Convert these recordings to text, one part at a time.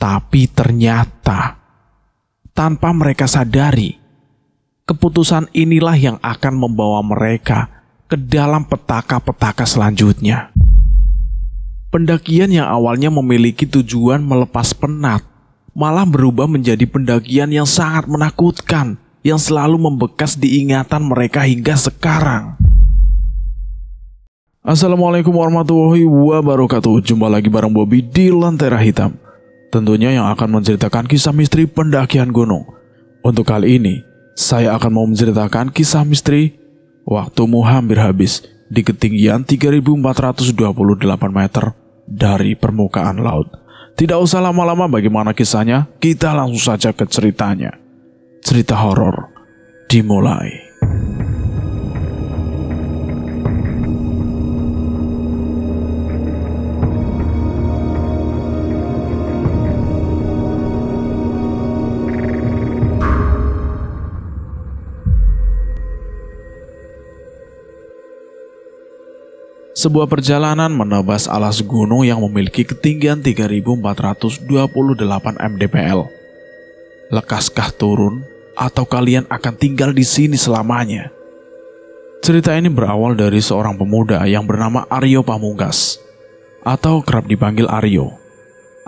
Tapi ternyata, tanpa mereka sadari, keputusan inilah yang akan membawa mereka ke dalam petaka-petaka selanjutnya. Pendakian yang awalnya memiliki tujuan melepas penat, malah berubah menjadi pendakian yang sangat menakutkan, yang selalu membekas di ingatan mereka hingga sekarang. Assalamualaikum warahmatullahi wabarakatuh. Jumpa lagi bareng Bobby di Lentera Hitam. Tentunya yang akan menceritakan kisah misteri pendakian gunung. Untuk kali ini, saya akan mau menceritakan kisah misteri waktumu hampir habis di ketinggian 3428 meter dari permukaan laut. Tidak usah lama-lama, bagaimana kisahnya? Kita langsung saja ke ceritanya. Cerita horor dimulai. Sebuah perjalanan menebas alas gunung yang memiliki ketinggian 3428 mdpl. Lekaskah turun atau kalian akan tinggal di sini selamanya? Cerita ini berawal dari seorang pemuda yang bernama Aryo Pamungkas, atau kerap dipanggil Aryo.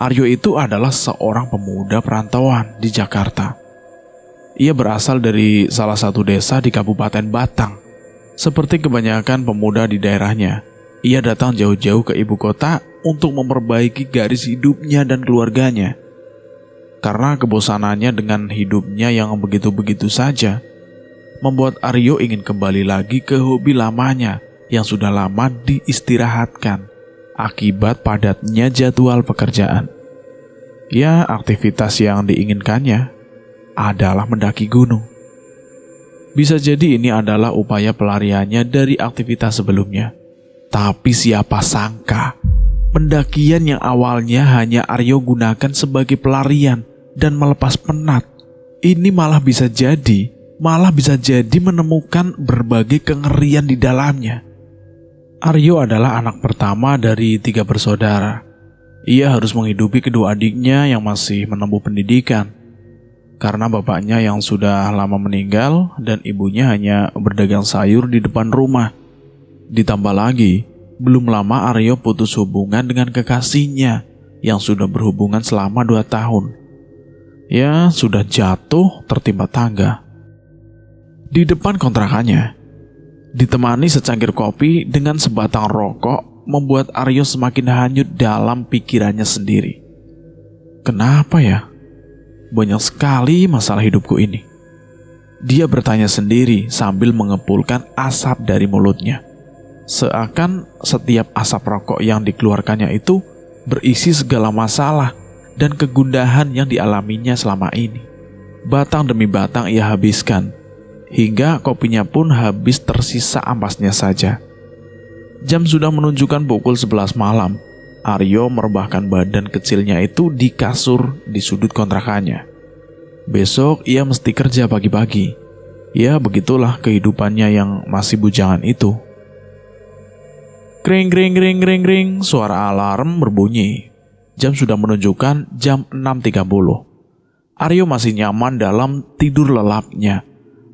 Aryo itu adalah seorang pemuda perantauan di Jakarta. Ia berasal dari salah satu desa di Kabupaten Batang. Seperti kebanyakan pemuda di daerahnya, ia datang jauh-jauh ke ibu kota untuk memperbaiki garis hidupnya dan keluarganya. Karena kebosanannya dengan hidupnya yang begitu-begitu saja, membuat Aryo ingin kembali lagi ke hobi lamanya yang sudah lama diistirahatkan akibat padatnya jadwal pekerjaan. Ya, aktivitas yang diinginkannya adalah mendaki gunung. Bisa jadi ini adalah upaya pelariannya dari aktivitas sebelumnya. Tapi siapa sangka, pendakian yang awalnya hanya Aryo gunakan sebagai pelarian dan melepas penat, ini malah bisa jadi menemukan berbagai kengerian di dalamnya. Aryo adalah anak pertama dari 3 bersaudara. Ia harus menghidupi kedua adiknya yang masih menempuh pendidikan, karena bapaknya yang sudah lama meninggal dan ibunya hanya berdagang sayur di depan rumah. Ditambah lagi, belum lama Aryo putus hubungan dengan kekasihnya yang sudah berhubungan selama 2 tahun. Ya, sudah jatuh tertimpa tangga. Di depan kontrakannya, ditemani secangkir kopi dengan sebatang rokok, membuat Aryo semakin hanyut dalam pikirannya sendiri. Kenapa ya? Banyak sekali masalah hidupku ini. Dia bertanya sendiri sambil mengepulkan asap dari mulutnya. Seakan setiap asap rokok yang dikeluarkannya itu berisi segala masalah dan kegundahan yang dialaminya selama ini. Batang demi batang ia habiskan, hingga kopinya pun habis tersisa ampasnya saja. Jam sudah menunjukkan pukul 11 malam. Aryo merebahkan badan kecilnya itu di kasur di sudut kontrakannya. Besok ia mesti kerja pagi-pagi. Ya, begitulah kehidupannya yang masih bujangan itu. Kring kring kring kring kring, suara alarm berbunyi. Jam sudah menunjukkan jam 6.30. Aryo masih nyaman dalam tidur lelapnya.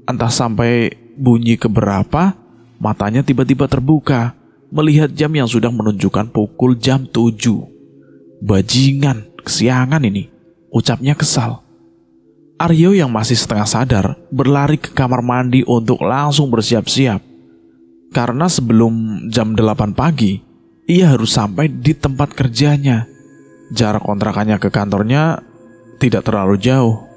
Entah sampai bunyi keberapa, matanya tiba-tiba terbuka melihat jam yang sudah menunjukkan pukul jam 7. Bajingan, kesiangan ini, ucapnya kesal. Aryo yang masih setengah sadar berlari ke kamar mandi untuk langsung bersiap-siap. Karena sebelum jam 8 pagi, ia harus sampai di tempat kerjanya. Jarak kontrakannya ke kantornya tidak terlalu jauh.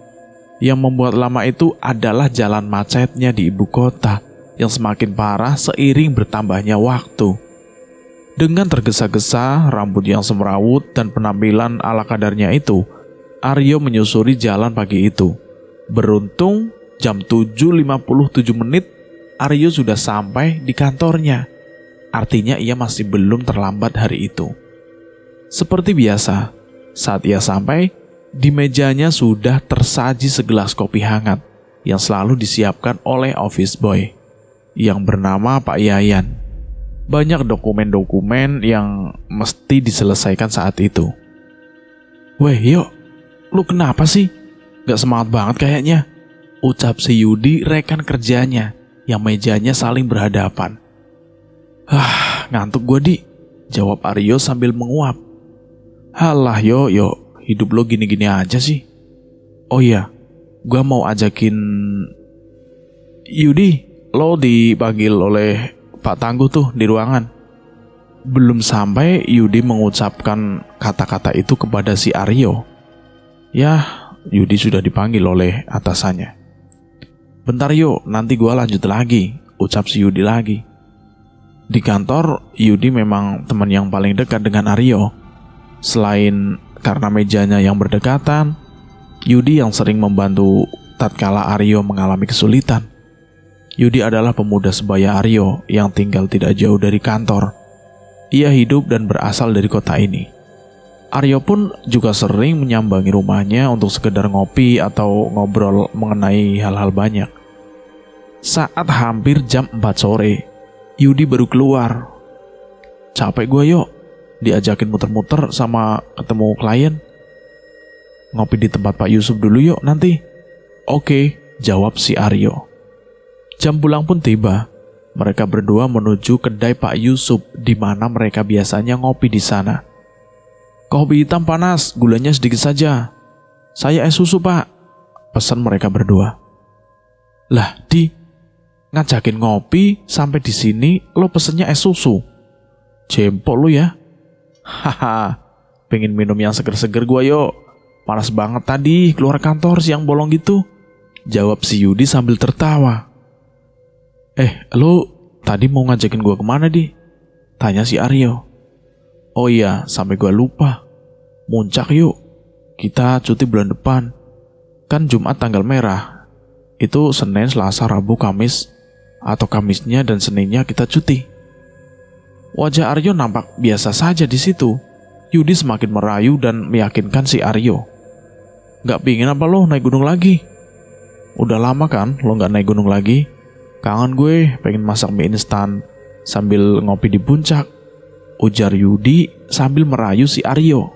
Yang membuat lama itu adalah jalan macetnya di ibu kota yang semakin parah seiring bertambahnya waktu. Dengan tergesa-gesa, rambut yang semrawut dan penampilan ala kadarnya itu, Aryo menyusuri jalan pagi itu. Beruntung jam 7.57 menit Aryo sudah sampai di kantornya. Artinya ia masih belum terlambat hari itu. Seperti biasa, saat ia sampai, di mejanya sudah tersaji segelas kopi hangat yang selalu disiapkan oleh office boy yang bernama Pak Yayan. Banyak dokumen-dokumen yang mesti diselesaikan saat itu. Weh, yuk, Lu kenapa sih? Gak semangat banget kayaknya, ucap si Yudi rekan kerjanya yang mejanya saling berhadapan. Ngantuk gue Di, jawab Aryo sambil menguap. Halah yo, hidup lo gini-gini aja sih. Oh iya, gue mau ajakin Yudi, lo dipanggil oleh Pak Tangguh tuh di ruangan. Belum sampai Yudi mengucapkan kata-kata itu kepada si Aryo, ya Yudi sudah dipanggil oleh atasannya. Bentar yuk, nanti gue lanjut lagi, ucap si Yudi lagi. Di kantor, Yudi memang teman yang paling dekat dengan Aryo. Selain karena mejanya yang berdekatan, Yudi yang sering membantu tatkala Aryo mengalami kesulitan. Yudi adalah pemuda sebaya Aryo yang tinggal tidak jauh dari kantor. Ia hidup dan berasal dari kota ini. Aryo pun juga sering menyambangi rumahnya untuk sekedar ngopi atau ngobrol mengenai hal-hal banyak. Saat hampir jam 4 sore, Yudi baru keluar. Capek gue yuk, diajakin muter-muter sama ketemu klien. Ngopi di tempat Pak Yusuf dulu yuk nanti. Oke, jawab si Aryo. Jam pulang pun tiba. Mereka berdua menuju kedai Pak Yusuf di mana mereka biasanya ngopi di sana. Kopi hitam panas, gulanya sedikit saja. Saya es susu Pak, pesan mereka berdua. Lah Di, ngajakin ngopi sampai di sini lo pesennya es susu. Jempol lo ya. Haha, pengen minum yang seger-seger gua yuk. Panas banget tadi keluar kantor siang bolong gitu, jawab si Yudi sambil tertawa. Lo tadi mau ngajakin gua kemana Di? Tanya si Aryo. Oh iya, sampai gua lupa. Muncak yuk. Kita cuti bulan depan. Kan Jumat tanggal merah. Itu Senin, Selasa, Rabu, Kamis. Atau Kamisnya dan Seninnya kita cuti. Wajah Aryo nampak biasa saja di situ. Yudi semakin merayu dan meyakinkan si Aryo. Gak pingin apa lo naik gunung lagi? Udah lama kan lo gak naik gunung lagi? Kangen gue, pengen masak mie instan sambil ngopi di puncak, ujar Yudi sambil merayu si Aryo.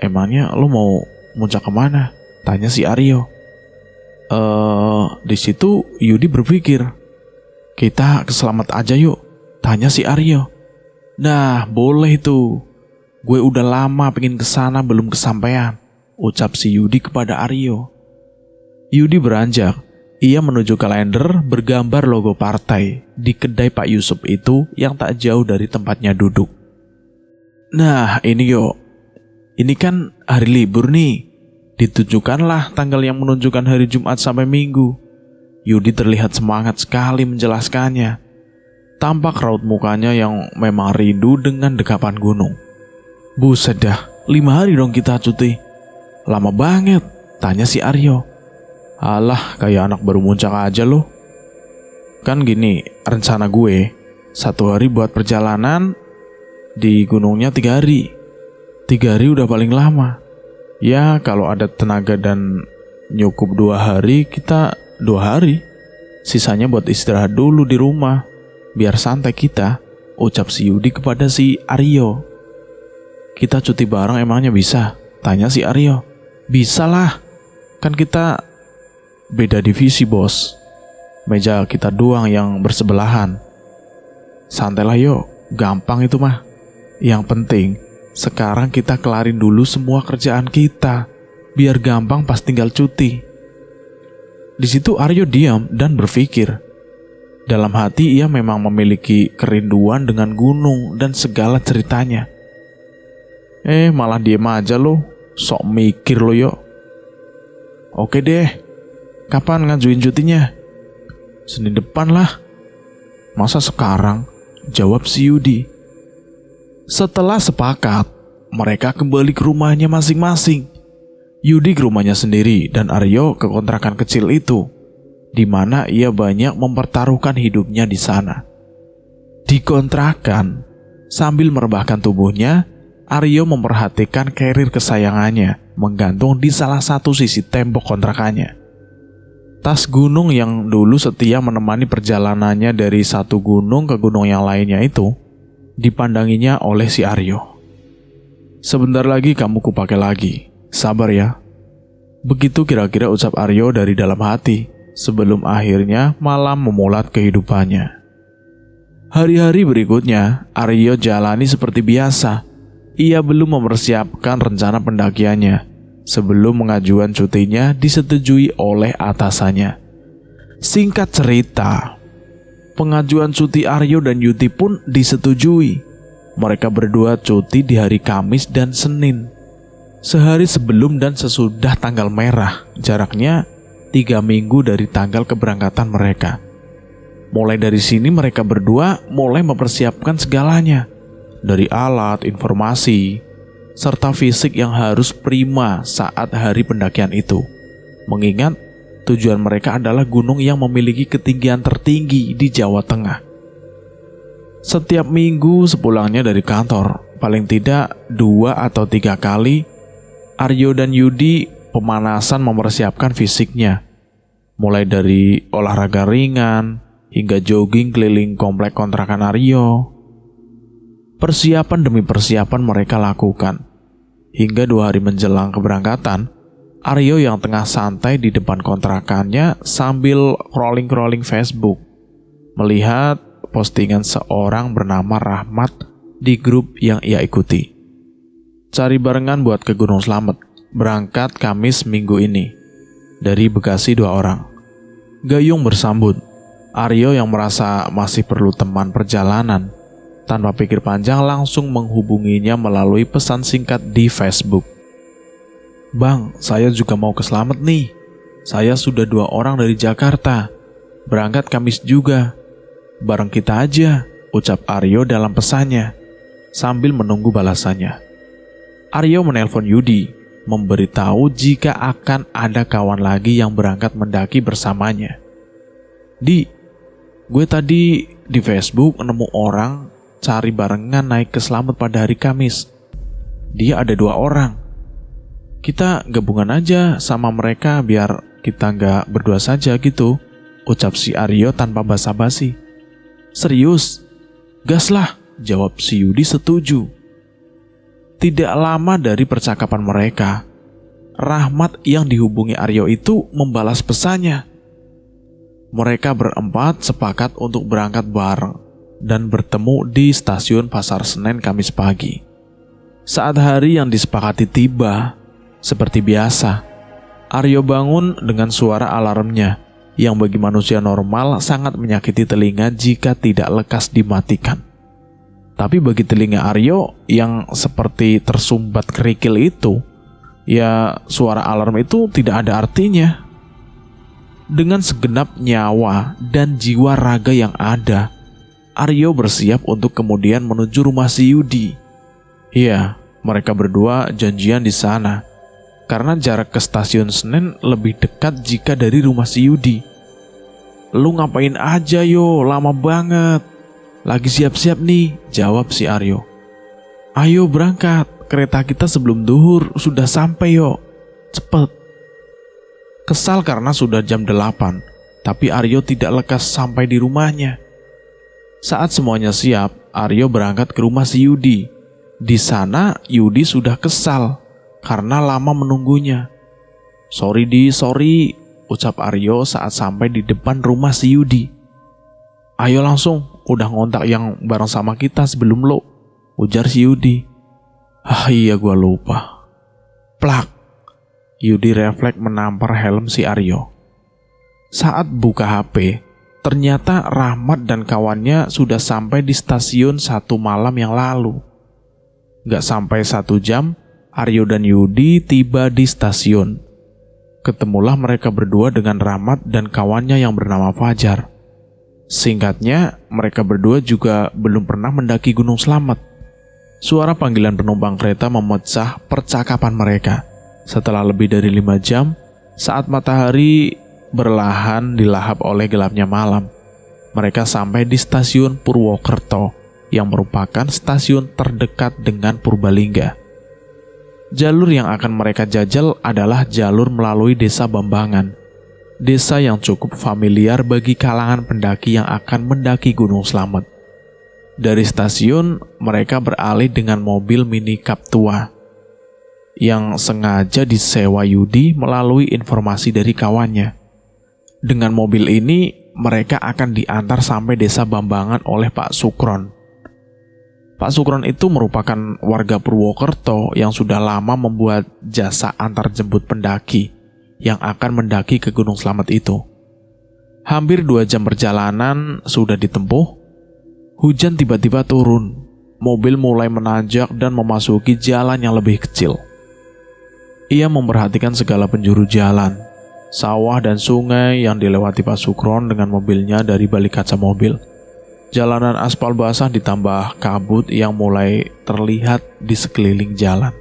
Emangnya lo mau muncak kemana? Tanya si Aryo. Di situ Yudi berpikir, kita ke Selamat aja yuk, tanya si Aryo. Nah, boleh tuh. Gue udah lama pengen kesana belum kesampaian, ucap si Yudi kepada Aryo. Yudi beranjak. Ia menuju kalender bergambar logo partai di kedai Pak Yusuf itu yang tak jauh dari tempatnya duduk. Nah ini yuk, ini kan hari libur nih. Ditunjukkanlah tanggal yang menunjukkan hari Jumat sampai Minggu. Yudi terlihat semangat sekali menjelaskannya. Tampak raut mukanya yang memang rindu dengan dekapan gunung. Buset dah, 5 hari dong kita cuti. Lama banget, tanya si Aryo. Alah, kayak anak baru muncak aja loh. Kan gini, rencana gue 1 hari buat perjalanan, di gunungnya 3 hari. 3 hari udah paling lama. Ya kalau ada tenaga dan nyukup 2 hari, kita 2 hari. Sisanya buat istirahat dulu di rumah, biar santai kita, ucap si Yudi kepada si Aryo. Kita cuti bareng emangnya bisa? Tanya si Aryo. Bisa lah, kan kita beda divisi bos. Meja kita doang yang bersebelahan. Santailah yuk, gampang itu mah. Yang penting sekarang kita kelarin dulu semua kerjaan kita, biar gampang pas tinggal cuti. Di situ Aryo diam dan berpikir. Dalam hati ia memang memiliki kerinduan dengan gunung dan segala ceritanya. Malah diem aja lo, sok mikir lo yuk. Oke deh. Kapan ngajuin cutinya? Senin depan lah. Masa sekarang? Jawab si Yudi. Setelah sepakat, mereka kembali ke rumahnya masing-masing. Yudi ke rumahnya sendiri dan Aryo ke kontrakan kecil itu, di mana ia banyak mempertaruhkan hidupnya di sana. Di kontrakan, sambil merebahkan tubuhnya, Aryo memperhatikan carrier kesayangannya menggantung di salah satu sisi tembok kontrakannya. Tas gunung yang dulu setia menemani perjalanannya dari satu gunung ke gunung yang lainnya itu dipandanginya oleh si Aryo. Sebentar lagi kamu kupakai lagi, sabar ya. Begitu kira-kira ucap Aryo dari dalam hati, sebelum akhirnya malam memulat kehidupannya. Hari-hari berikutnya, Aryo jalani seperti biasa. Ia belum mempersiapkan rencana pendakiannya sebelum pengajuan cutinya disetujui oleh atasannya. Singkat cerita, pengajuan cuti Aryo dan Yuti pun disetujui. Mereka berdua cuti di hari Kamis dan Senin, sehari sebelum dan sesudah tanggal merah. Jaraknya 3 minggu dari tanggal keberangkatan mereka. Mulai dari sini mereka berdua mulai mempersiapkan segalanya, dari alat, informasi, serta fisik yang harus prima saat hari pendakian itu. Mengingat tujuan mereka adalah gunung yang memiliki ketinggian tertinggi di Jawa Tengah. Setiap minggu sepulangnya dari kantor, paling tidak 2 atau 3 kali, Aryo dan Yudi pemanasan mempersiapkan fisiknya. Mulai dari olahraga ringan, hingga jogging keliling komplek kontrakan Aryo. Persiapan demi persiapan mereka lakukan. Hingga 2 hari menjelang keberangkatan, Aryo yang tengah santai di depan kontrakannya sambil scrolling Facebook, melihat postingan seorang bernama Rahmat di grup yang ia ikuti. Cari barengan buat ke Gunung Slamet, berangkat Kamis minggu ini. Dari Bekasi 2 orang. Gayung bersambut. Aryo yang merasa masih perlu teman perjalanan, tanpa pikir panjang langsung menghubunginya melalui pesan singkat di Facebook. "Bang, saya juga mau ke Slamet nih. Saya sudah 2 orang dari Jakarta. Berangkat Kamis juga. Bareng kita aja," ucap Aryo dalam pesannya, sambil menunggu balasannya. Aryo menelpon Yudi, memberitahu jika akan ada kawan lagi yang berangkat mendaki bersamanya. "Di, gue tadi di Facebook nemu orang cari barengan naik ke Slamet pada hari Kamis. Dia ada 2 orang. Kita gabungan aja sama mereka biar kita nggak berdua saja gitu," ucap si Aryo tanpa basa-basi. "Serius? Gas lah," jawab si Yudi setuju. Tidak lama dari percakapan mereka, Rahmat yang dihubungi Aryo itu membalas pesannya. Mereka berempat sepakat untuk berangkat bareng dan bertemu di stasiun Pasar Senen Kamis pagi. Saat hari yang disepakati tiba, seperti biasa, Aryo bangun dengan suara alarmnya yang bagi manusia normal sangat menyakiti telinga jika tidak lekas dimatikan. Tapi bagi telinga Aryo yang seperti tersumbat kerikil itu, ya suara alarm itu tidak ada artinya. Dengan segenap nyawa dan jiwa raga yang ada, Aryo bersiap untuk kemudian menuju rumah si Yudi. Iya, mereka berdua janjian di sana, karena jarak ke stasiun Senen lebih dekat jika dari rumah si Yudi. "Lu ngapain aja yo, lama banget." "Lagi siap-siap nih," jawab si Aryo. "Ayo berangkat, kereta kita sebelum duhur sudah sampai yo, cepet." Kesal karena sudah jam 8, tapi Aryo tidak lekas sampai di rumahnya. Saat semuanya siap, Aryo berangkat ke rumah si Yudi. Di sana Yudi sudah kesal karena lama menunggunya. Sorry," ucap Aryo saat sampai di depan rumah si Yudi. "Ayo langsung, udah ngontak yang bareng sama kita sebelum lo," ujar si Yudi. "Ah iya, gua lupa." Plak. Yudi refleks menampar helm si Aryo. Saat buka HP, ternyata Rahmat dan kawannya sudah sampai di stasiun 1 malam yang lalu. Gak sampai 1 jam, Aryo dan Yudi tiba di stasiun. Ketemulah mereka berdua dengan Rahmat dan kawannya yang bernama Fajar. Singkatnya, mereka berdua juga belum pernah mendaki Gunung Slamet. Suara panggilan penumpang kereta memecah percakapan mereka. Setelah lebih dari 5 jam, saat matahari berlahan dilahap oleh gelapnya malam, mereka sampai di stasiun Purwokerto yang merupakan stasiun terdekat dengan Purbalingga. Jalur yang akan mereka jajal adalah jalur melalui desa Bambangan, desa yang cukup familiar bagi kalangan pendaki yang akan mendaki Gunung Slamet. Dari stasiun, mereka beralih dengan mobil mini cab tua. yang sengaja disewa Yudi melalui informasi dari kawannya. Dengan mobil ini, mereka akan diantar sampai desa Bambangan oleh Pak Sukron. Pak Sukron itu merupakan warga Purwokerto yang sudah lama membuat jasa antar jemput pendaki yang akan mendaki ke Gunung Slamet itu. Hampir 2 jam perjalanan sudah ditempuh, hujan tiba-tiba turun. Mobil mulai menanjak dan memasuki jalan yang lebih kecil. Ia memperhatikan segala penjuru jalan, sawah dan sungai yang dilewati Pak Sukron dengan mobilnya dari balik kaca mobil. Jalanan aspal basah ditambah kabut yang mulai terlihat di sekeliling jalan.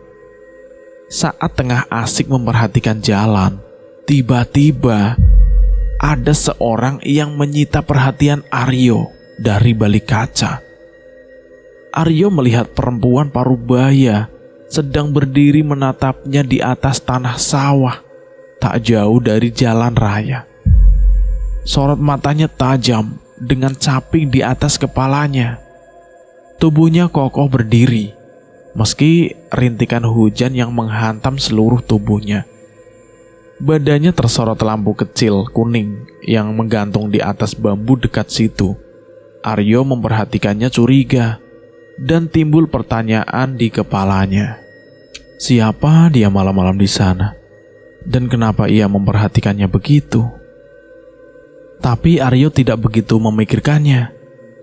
Saat tengah asik memperhatikan jalan, tiba-tiba ada seorang yang menyita perhatian Aryo dari balik kaca. Aryo melihat perempuan parubaya sedang berdiri menatapnya di atas tanah sawah, tak jauh dari jalan raya. Sorot matanya tajam dengan caping di atas kepalanya. Tubuhnya kokoh berdiri, meski rintikan hujan yang menghantam seluruh tubuhnya. Badannya tersorot lampu kecil kuning yang menggantung di atas bambu dekat situ. Aryo memperhatikannya curiga, dan timbul pertanyaan di kepalanya. Siapa dia malam-malam di sana? Dan kenapa ia memperhatikannya begitu? Tapi Aryo tidak begitu memikirkannya.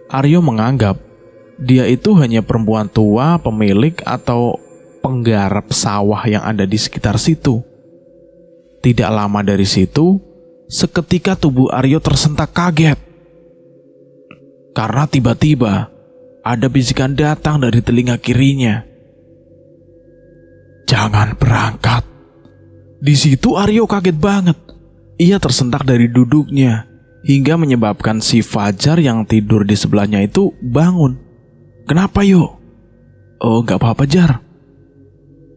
Aryo menganggap dia itu hanya perempuan tua, pemilik atau penggarap sawah yang ada di sekitar situ. Tidak lama dari situ, seketika tubuh Aryo tersentak kaget. Karena tiba-tiba ada bisikan datang dari telinga kirinya. Jangan berangkat. Di situ Aryo kaget banget. Ia tersentak dari duduknya hingga menyebabkan si Fajar yang tidur di sebelahnya itu bangun. Kenapa yuk? Oh, gak apa-apa Jar.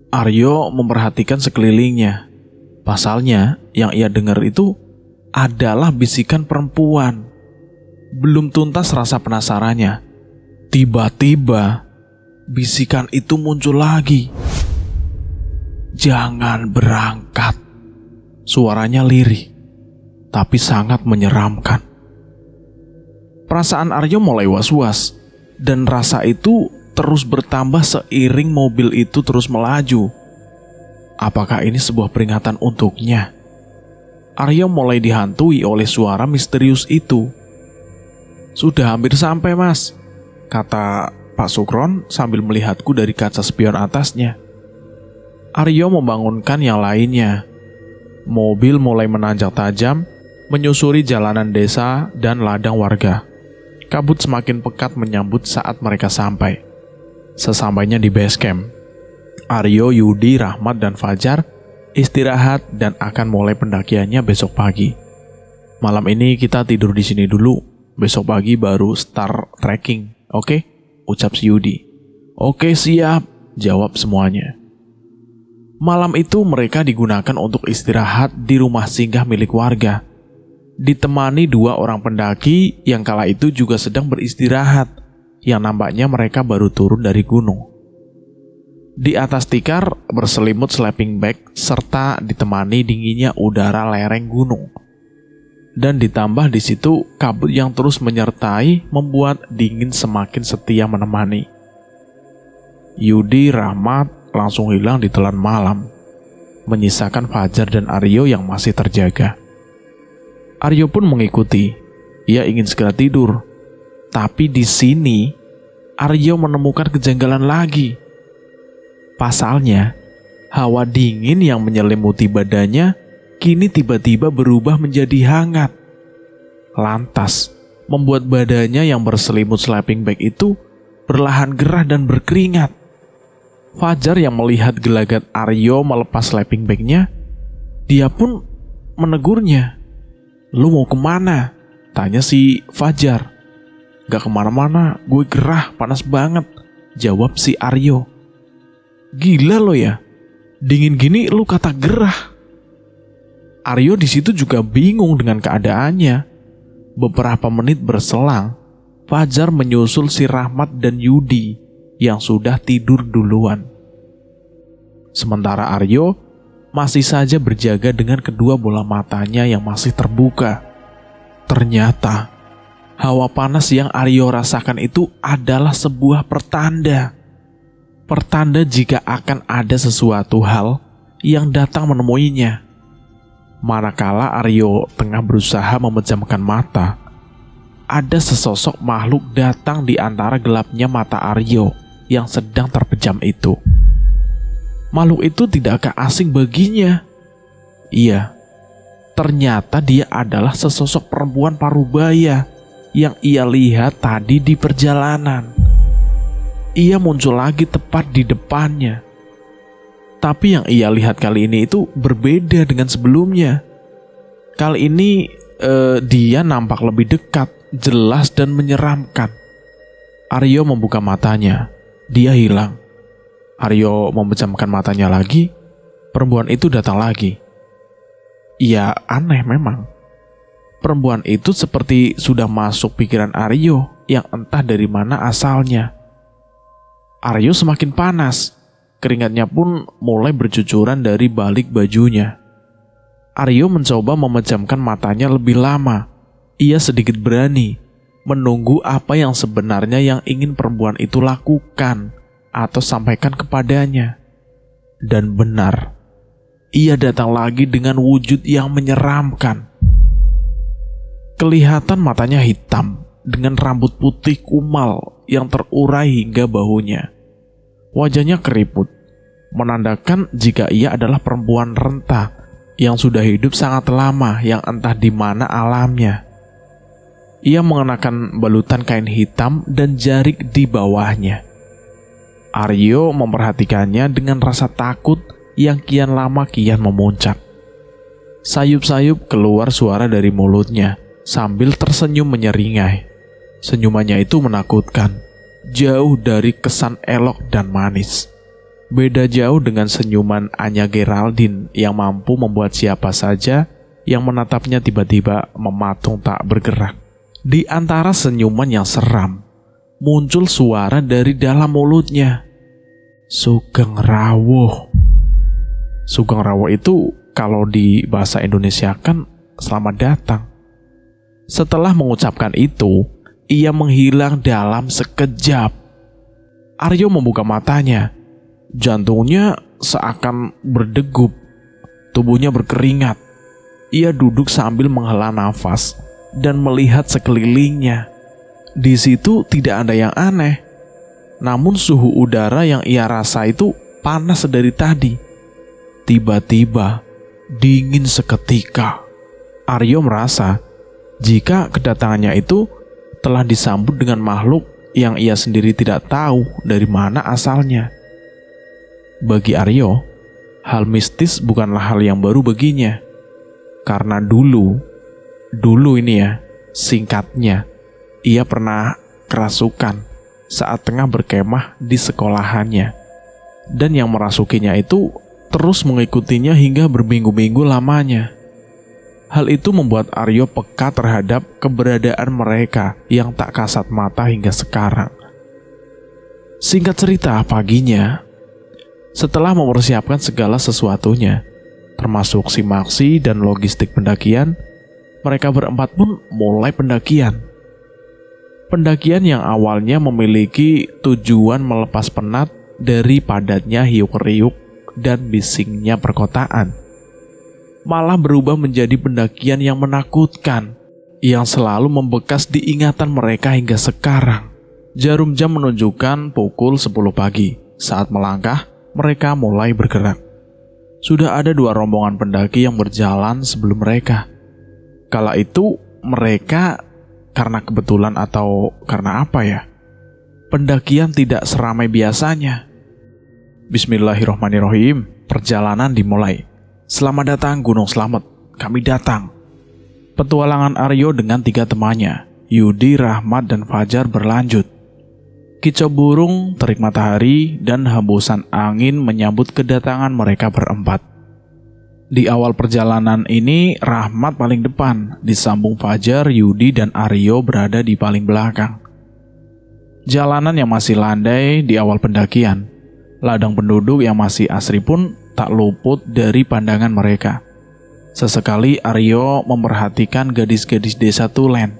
Aryo memperhatikan sekelilingnya. Pasalnya yang ia dengar itu adalah bisikan perempuan. Belum tuntas rasa penasarannya. Tiba-tiba, bisikan itu muncul lagi. Jangan berangkat. Suaranya lirih, tapi sangat menyeramkan. Perasaan Aryo mulai was-was, dan rasa itu terus bertambah seiring mobil itu terus melaju. Apakah ini sebuah peringatan untuknya? Aryo mulai dihantui oleh suara misterius itu. Sudah hampir sampai, Mas, kata Pak Sukron sambil melihatku dari kaca spion atasnya. Aryo membangunkan yang lainnya. Mobil mulai menanjak tajam, menyusuri jalanan desa dan ladang warga. Kabut semakin pekat menyambut saat mereka sampai. Sesampainya di base camp, Aryo, Yudi, Rahmat, dan Fajar istirahat dan akan mulai pendakiannya besok pagi. Malam ini kita tidur di sini dulu, besok pagi baru start trekking. Oke? Ucap si Yudi. Oke, siap, jawab semuanya. Malam itu mereka digunakan untuk istirahat di rumah singgah milik warga. Ditemani 2 orang pendaki yang kala itu juga sedang beristirahat, yang nampaknya mereka baru turun dari gunung. Di atas tikar berselimut sleeping bag serta ditemani dinginnya udara lereng gunung. Dan ditambah di situ kabut yang terus menyertai membuat dingin semakin setia menemani. Yudi, Rahmat langsung hilang di telan malam, menyisakan Fajar dan Aryo yang masih terjaga. Aryo pun mengikuti. Ia ingin segera tidur, tapi di sini Aryo menemukan kejanggalan lagi. Pasalnya, hawa dingin yang menyelimuti badannya kini tiba-tiba berubah menjadi hangat. Lantas, membuat badannya yang berselimut sleeping bag itu perlahan gerah dan berkeringat. Fajar yang melihat gelagat Aryo melepas sleeping bagnya, dia pun menegurnya. Lu mau kemana? Tanya si Fajar. Gak kemana-mana, gue gerah, panas banget, jawab si Aryo. Gila lo ya, dingin gini lu kata gerah. Aryo di situ juga bingung dengan keadaannya. Beberapa menit berselang, Fajar menyusul si Rahmat dan Yudi yang sudah tidur duluan. Sementara Aryo masih saja berjaga dengan kedua bola matanya yang masih terbuka. Ternyata hawa panas yang Aryo rasakan itu adalah sebuah pertanda. Pertanda jika akan ada sesuatu hal yang datang menemuinya. Manakala Aryo tengah berusaha memejamkan mata, ada sesosok makhluk datang di antara gelapnya mata Aryo yang sedang terpejam itu. Makhluk itu tidakkah asing baginya? Iya, ternyata dia adalah sesosok perempuan parubaya yang ia lihat tadi di perjalanan. Ia muncul lagi tepat di depannya. Tapi yang ia lihat kali ini itu berbeda dengan sebelumnya. Kali ini dia nampak lebih dekat, jelas dan menyeramkan. Aryo membuka matanya. Dia hilang. Aryo memejamkan matanya lagi. Perempuan itu datang lagi. Ya, aneh memang. Perempuan itu seperti sudah masuk pikiran Aryo yang entah dari mana asalnya. Aryo semakin panas. Keringatnya pun mulai bercucuran dari balik bajunya. Aryo mencoba memejamkan matanya lebih lama. Ia sedikit berani menunggu apa yang sebenarnya yang ingin perempuan itu lakukan atau sampaikan kepadanya. Dan benar, ia datang lagi dengan wujud yang menyeramkan. Kelihatan matanya hitam dengan rambut putih kumal yang terurai hingga bahunya. Wajahnya keriput, menandakan jika ia adalah perempuan renta yang sudah hidup sangat lama yang entah di mana alamnya. Ia mengenakan balutan kain hitam dan jarik di bawahnya. Aryo memperhatikannya dengan rasa takut yang kian lama kian memuncak. Sayup-sayup keluar suara dari mulutnya sambil tersenyum menyeringai. Senyumannya itu menakutkan, jauh dari kesan elok dan manis. Beda jauh dengan senyuman Anya Geraldine yang mampu membuat siapa saja yang menatapnya tiba-tiba mematung tak bergerak. Di antara senyuman yang seram, muncul suara dari dalam mulutnya. Sugeng Rawuh. Sugeng Rawuh itu kalau di bahasa Indonesia kan selamat datang. Setelah mengucapkan itu, ia menghilang dalam sekejap. Aryo membuka matanya. Jantungnya seakan berdegup. Tubuhnya berkeringat. Ia duduk sambil menghela nafas dan melihat sekelilingnya. Di situ tidak ada yang aneh. Namun suhu udara yang ia rasa itu panas dari tadi. Tiba-tiba dingin seketika. Aryo merasa jika kedatangannya itu telah disambut dengan makhluk yang ia sendiri tidak tahu dari mana asalnya. Bagi Aryo, hal mistis bukanlah hal yang baru baginya. Karena dulu ini ya, singkatnya, ia pernah kerasukan saat tengah berkemah di sekolahannya. Dan yang merasukinya itu terus mengikutinya hingga berminggu-minggu lamanya. Hal itu membuat Aryo peka terhadap keberadaan mereka yang tak kasat mata hingga sekarang. Singkat cerita, paginya, setelah mempersiapkan segala sesuatunya, termasuk simaksi dan logistik pendakian, mereka berempat pun mulai pendakian. Pendakian yang awalnya memiliki tujuan melepas penat dari padatnya hiuk-riuk dan bisingnya perkotaan, malah berubah menjadi pendakian yang menakutkan, yang selalu membekas di ingatan mereka hingga sekarang. Jarum jam menunjukkan pukul 10 pagi. Saat melangkah, mereka mulai bergerak. Sudah ada 2 rombongan pendaki yang berjalan sebelum mereka. Kala itu mereka, karena kebetulan atau karena apa ya, pendakian tidak seramai biasanya. Bismillahirrahmanirrahim. Perjalanan dimulai. Selamat datang Gunung Slamet, kami datang. Petualangan Aryo dengan 3 temannya, Yudi, Rahmat, dan Fajar berlanjut. Kicau burung, terik matahari, dan hembusan angin menyambut kedatangan mereka berempat. Di awal perjalanan ini, Rahmat paling depan, disambung Fajar, Yudi, dan Aryo berada di paling belakang. Jalanan yang masih landai di awal pendakian, Ladang penduduk yang masih asri pun tak luput dari pandangan mereka. Sesekali Aryo memperhatikan gadis-gadis desa Tulen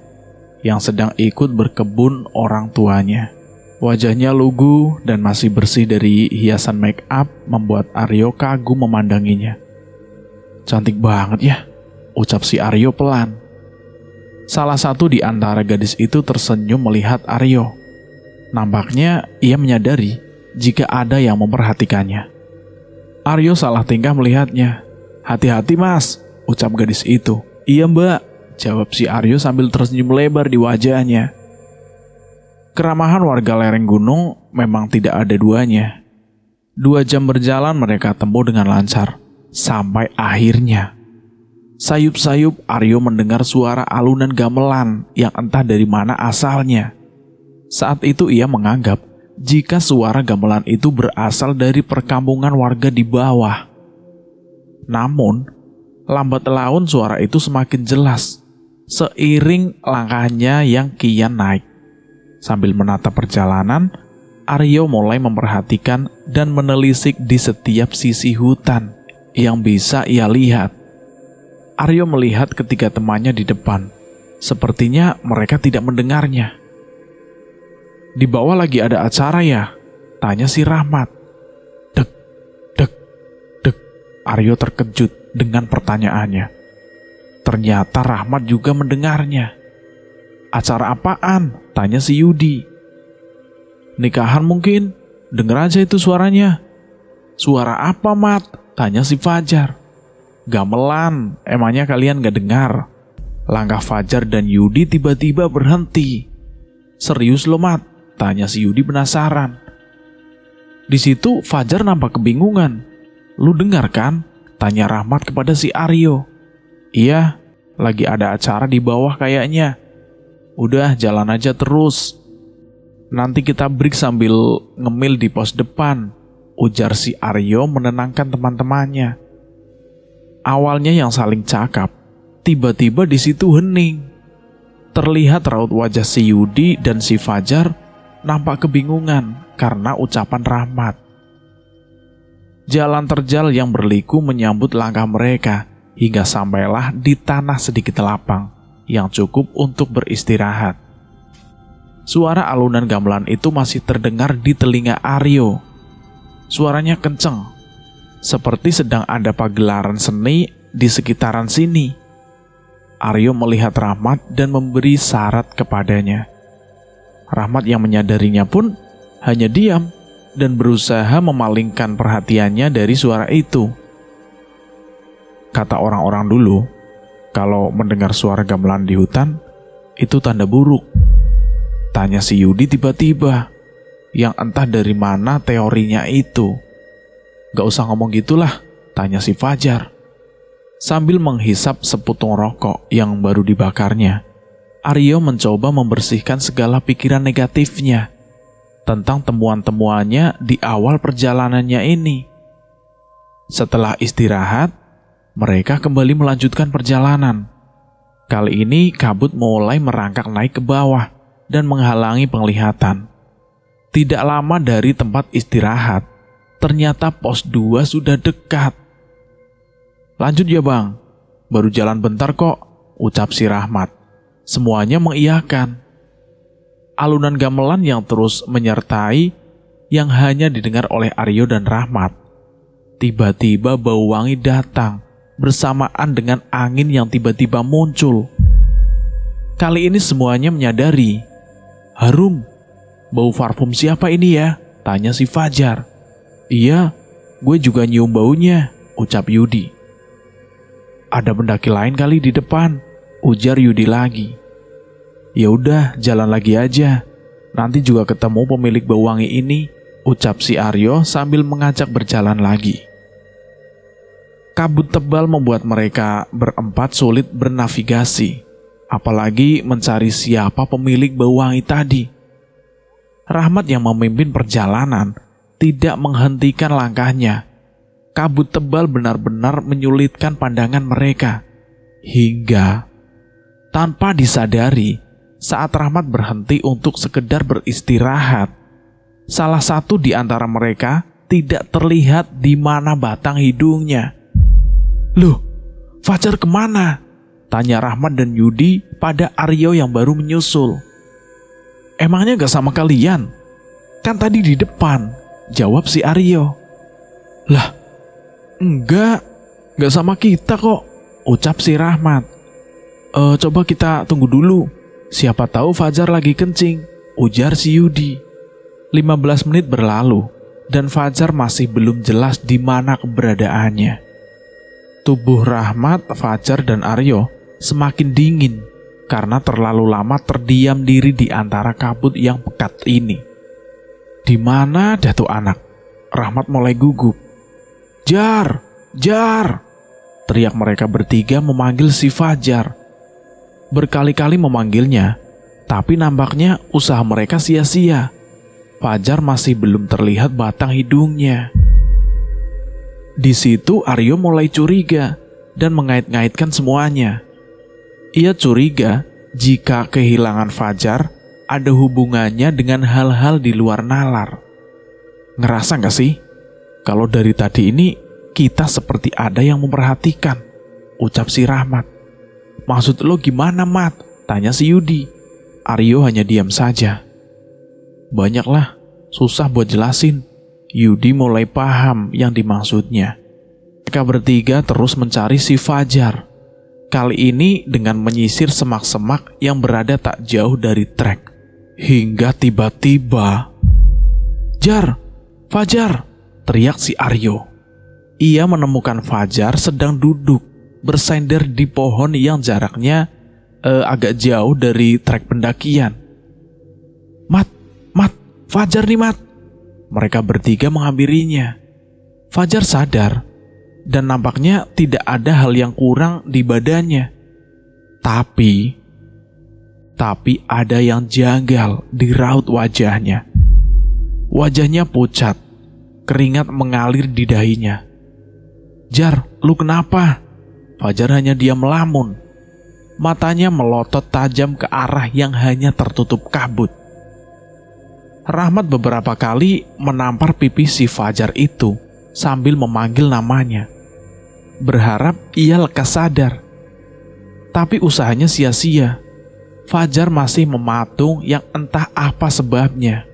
yang sedang ikut berkebun orang tuanya. Wajahnya lugu dan masih bersih dari hiasan make up membuat Aryo kagum memandanginya. "Cantik banget ya," ucap si Aryo pelan. Salah satu di antara gadis itu tersenyum melihat Aryo. Nampaknya ia menyadari jika ada yang memperhatikannya. Aryo salah tingkah melihatnya. "Hati-hati mas," ucap gadis itu. "Iya mbak," jawab si Aryo sambil tersenyum lebar di wajahnya. Keramahan warga lereng gunung memang tidak ada duanya. 2 jam berjalan mereka tempuh dengan lancar. Sampai akhirnya, sayup-sayup Aryo mendengar suara alunan gamelan yang entah dari mana asalnya. Saat itu ia menganggap jika suara gamelan itu berasal dari perkampungan warga di bawah. Namun, lambat laun suara itu semakin jelas, seiring langkahnya yang kian naik. Sambil menatap perjalanan, Aryo mulai memperhatikan dan menelisik di setiap sisi hutan yang bisa ia lihat. Aryo melihat ketiga temannya di depan. Sepertinya mereka tidak mendengarnya. "Di bawah lagi ada acara ya?" tanya si Rahmat. Dek, dek, dek. Aryo terkejut dengan pertanyaannya. Ternyata Rahmat juga mendengarnya. "Acara apaan?" tanya si Yudi. "Nikahan mungkin, denger aja itu suaranya." "Suara apa, Mat?" tanya si Fajar. "Gamelan, emangnya kalian gak dengar?" Langkah Fajar dan Yudi tiba-tiba berhenti. "Serius lo, Mat?" tanya si Yudi penasaran. Di situ Fajar nampak kebingungan. "Lu dengar kan?" tanya Rahmat kepada si Aryo. "Iya, lagi ada acara di bawah kayaknya. Udah jalan aja terus. Nanti kita break sambil ngemil di pos depan," ujar si Aryo menenangkan teman-temannya. Awalnya yang saling cakap, tiba-tiba di situ hening. Terlihat raut wajah si Yudi dan si Fajar nampak kebingungan karena ucapan Rahmat. Jalan terjal yang berliku menyambut langkah mereka hingga sampailah di tanah sedikit lapang yang cukup untuk beristirahat. Suara alunan gamelan itu masih terdengar di telinga Aryo. Suaranya kenceng, seperti sedang ada pagelaran seni di sekitaran sini. Aryo melihat Rahmat dan memberi syarat kepadanya. Rahmat yang menyadarinya pun hanya diam dan berusaha memalingkan perhatiannya dari suara itu. Kata orang-orang dulu, kalau mendengar suara gamelan di hutan, itu tanda buruk. Tanya si Yudi tiba-tiba, yang entah dari mana teorinya itu. "Gak usah ngomong gitulah," tanya si Fajar. Sambil menghisap seputung rokok yang baru dibakarnya, Aryo mencoba membersihkan segala pikiran negatifnya tentang temuan-temuannya di awal perjalanannya ini. Setelah istirahat, mereka kembali melanjutkan perjalanan. Kali ini kabut mulai merangkak naik ke bawah dan menghalangi penglihatan. Tidak lama dari tempat istirahat, ternyata pos 2 sudah dekat. "Lanjut ya bang, baru jalan bentar kok," ucap si Rahmat. Semuanya mengiyakan. Alunan gamelan yang terus menyertai yang hanya didengar oleh Aryo dan Rahmat. Tiba-tiba bau wangi datang bersamaan dengan angin yang tiba-tiba muncul. Kali ini semuanya menyadari. "Harum, bau parfum siapa ini ya?" tanya si Fajar. "Iya, gue juga nyium baunya," ucap Yudi. "Ada pendaki lain kali di depan," ujar Yudi lagi. "Ya udah, jalan lagi aja. Nanti juga ketemu pemilik bau wangi ini," ucap si Aryo sambil mengajak berjalan lagi. Kabut tebal membuat mereka berempat sulit bernavigasi, apalagi mencari siapa pemilik bau wangi tadi. Rahmat yang memimpin perjalanan tidak menghentikan langkahnya. Kabut tebal benar-benar menyulitkan pandangan mereka. Hingga tanpa disadari, saat Rahmat berhenti untuk sekedar beristirahat, salah satu di antara mereka tidak terlihat di mana batang hidungnya. "Loh, Fajar kemana?" tanya Rahmat dan Yudi pada Aryo yang baru menyusul. "Emangnya gak sama kalian? Kan tadi di depan," jawab si Aryo. "Lah, enggak sama kita kok," ucap si Rahmat. Coba kita tunggu dulu. Siapa tahu Fajar lagi kencing," ujar si Yudi. 15 menit berlalu dan Fajar masih belum jelas di mana keberadaannya. Tubuh Rahmat, Fajar, dan Aryo semakin dingin karena terlalu lama terdiam diri di antara kabut yang pekat ini. "Di mana dah tuh anak?" Rahmat mulai gugup. "Jar, Jar!" teriak mereka bertiga memanggil si Fajar. Berkali-kali memanggilnya, tapi nampaknya usaha mereka sia-sia. Fajar masih belum terlihat batang hidungnya. Di situ Aryo mulai curiga dan mengait-ngaitkan semuanya. Ia curiga jika kehilangan Fajar ada hubungannya dengan hal-hal di luar nalar. "Ngerasa gak sih? Kalau dari tadi ini kita seperti ada yang memperhatikan," ucap si Rahmat. "Maksud lo gimana, Mat?" tanya si Yudi. Aryo hanya diam saja. "Banyaklah, susah buat jelasin." Yudi mulai paham yang dimaksudnya. Mereka bertiga terus mencari si Fajar. Kali ini dengan menyisir semak-semak yang berada tak jauh dari trek. Hingga tiba-tiba, "Jar, Fajar!" teriak si Aryo. Ia menemukan Fajar sedang duduk bersender di pohon yang jaraknya agak jauh dari trek pendakian. Mat, Fajar nih, Mat!" Mereka bertiga menghampirinya. Fajar sadar dan nampaknya tidak ada hal yang kurang di badannya. Tapi ada yang janggal di raut wajahnya. Wajahnya pucat, keringat mengalir di dahinya. "Jar, lu kenapa?" Fajar hanya diam melamun. Matanya melotot tajam ke arah yang hanya tertutup kabut. Rahmat beberapa kali menampar pipi si Fajar itu sambil memanggil namanya, berharap ia lekas sadar. Tapi usahanya sia-sia. Fajar masih mematung yang entah apa sebabnya.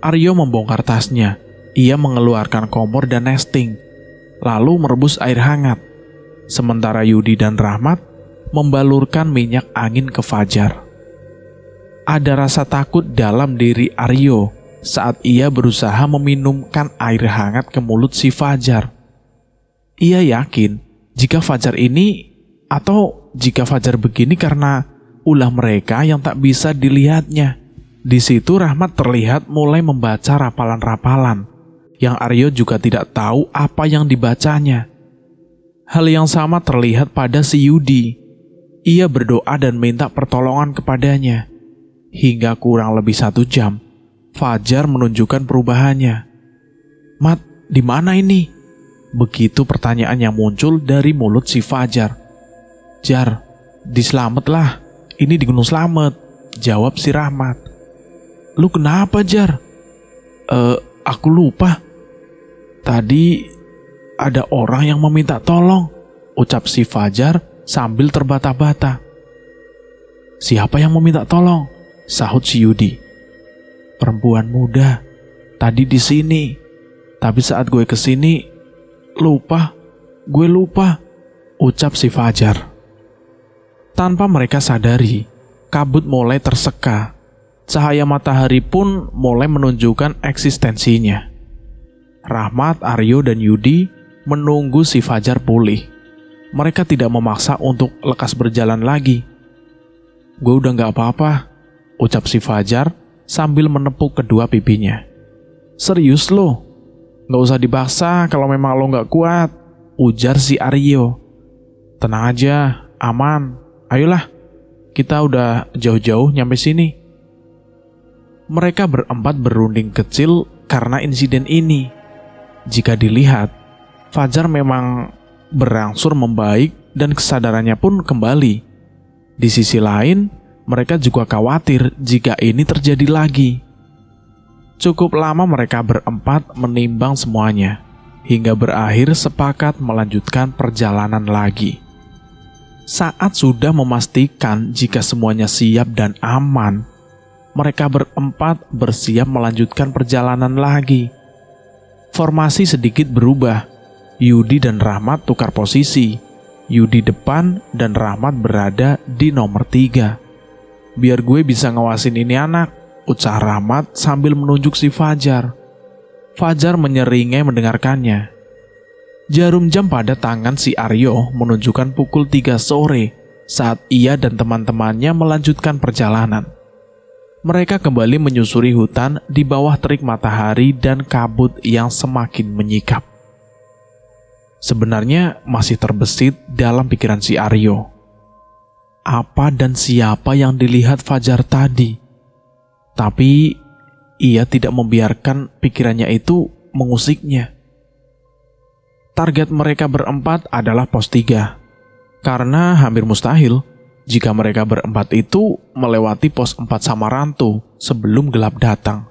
Aryo membongkar tasnya. Ia mengeluarkan kompor dan nesting, lalu merebus air hangat. Sementara Yudi dan Rahmat membalurkan minyak angin ke Fajar. Ada rasa takut dalam diri Aryo saat ia berusaha meminumkan air hangat ke mulut si Fajar. Ia yakin jika Fajar begini karena ulah mereka yang tak bisa dilihatnya. Di situ Rahmat terlihat mulai membaca rapalan-rapalan yang Aryo juga tidak tahu apa yang dibacanya. Hal yang sama terlihat pada si Yudi. Ia berdoa dan minta pertolongan kepadanya. Hingga kurang lebih 1 jam, Fajar menunjukkan perubahannya. "Mat, di mana ini?" Begitu pertanyaan yang muncul dari mulut si Fajar. "Jar, di Slamet lah. Ini di Gunung Slamet," jawab si Rahmat. "Lu kenapa, Jar?" Aku lupa. Tadi ada orang yang meminta tolong," ucap si Fajar sambil terbata-bata. "Siapa yang meminta tolong?" sahut si Yudi. "Perempuan muda. Tadi di sini. Tapi saat gue kesini, gue lupa," ucap si Fajar. Tanpa mereka sadari, kabut mulai terseka. Cahaya matahari pun mulai menunjukkan eksistensinya. Rahmat, Aryo, dan Yudi menunggu si Fajar pulih. Mereka tidak memaksa untuk lekas berjalan lagi. "Gue udah gak apa-apa," ucap si Fajar sambil menepuk kedua pipinya. "Serius lo? Gak usah dipaksa kalau memang lo gak kuat," ujar si Aryo. "Tenang aja, aman. Ayolah, kita udah jauh-jauh nyampe sini." Mereka berempat berunding kecil karena insiden ini. Jika dilihat, Fajar memang berangsur membaik dan kesadarannya pun kembali. Di sisi lain, mereka juga khawatir jika ini terjadi lagi. Cukup lama mereka berempat menimbang semuanya, hingga berakhir sepakat melanjutkan perjalanan lagi. Saat sudah memastikan jika semuanya siap dan aman, mereka berempat bersiap melanjutkan perjalanan lagi. Formasi sedikit berubah. Yudi dan Rahmat tukar posisi. Yudi depan dan Rahmat berada di nomor 3. "Biar gue bisa ngawasin ini anak," ucap Rahmat sambil menunjuk si Fajar. Fajar menyeringai mendengarkannya. Jarum jam pada tangan si Aryo menunjukkan pukul 3 sore saat ia dan teman-temannya melanjutkan perjalanan. Mereka kembali menyusuri hutan di bawah terik matahari dan kabut yang semakin menyikap. Sebenarnya masih terbesit dalam pikiran si Aryo. Apa dan siapa yang dilihat Fajar tadi? Tapi ia tidak membiarkan pikirannya itu mengusiknya. Target mereka berempat adalah pos 3. Karena hampir mustahil jika mereka berempat itu melewati pos 4 Samarantu sebelum gelap datang.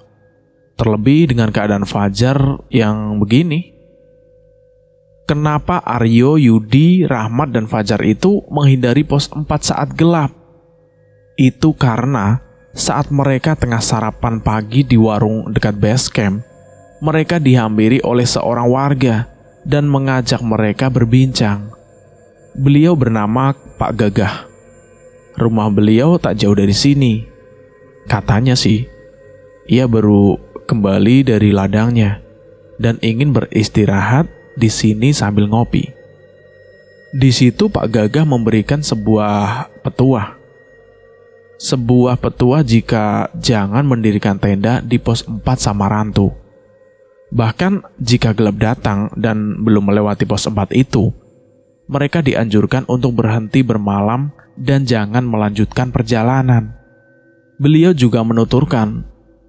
Terlebih dengan keadaan Fajar yang begini. Kenapa Aryo, Yudi, Rahmat, dan Fajar itu menghindari pos 4 saat gelap? Itu karena saat mereka tengah sarapan pagi di warung dekat base camp, mereka dihampiri oleh seorang warga dan mengajak mereka berbincang. Beliau bernama Pak Gagah. Rumah beliau tak jauh dari sini. Katanya sih, ia baru kembali dari ladangnya dan ingin beristirahat di sini sambil ngopi. Di situ Pak Gagah memberikan sebuah petuah. Sebuah petuah jika jangan mendirikan tenda di pos 4 Samarantu. Bahkan jika gelap datang dan belum melewati pos 4 itu, mereka dianjurkan untuk berhenti bermalam dan jangan melanjutkan perjalanan. Beliau juga menuturkan,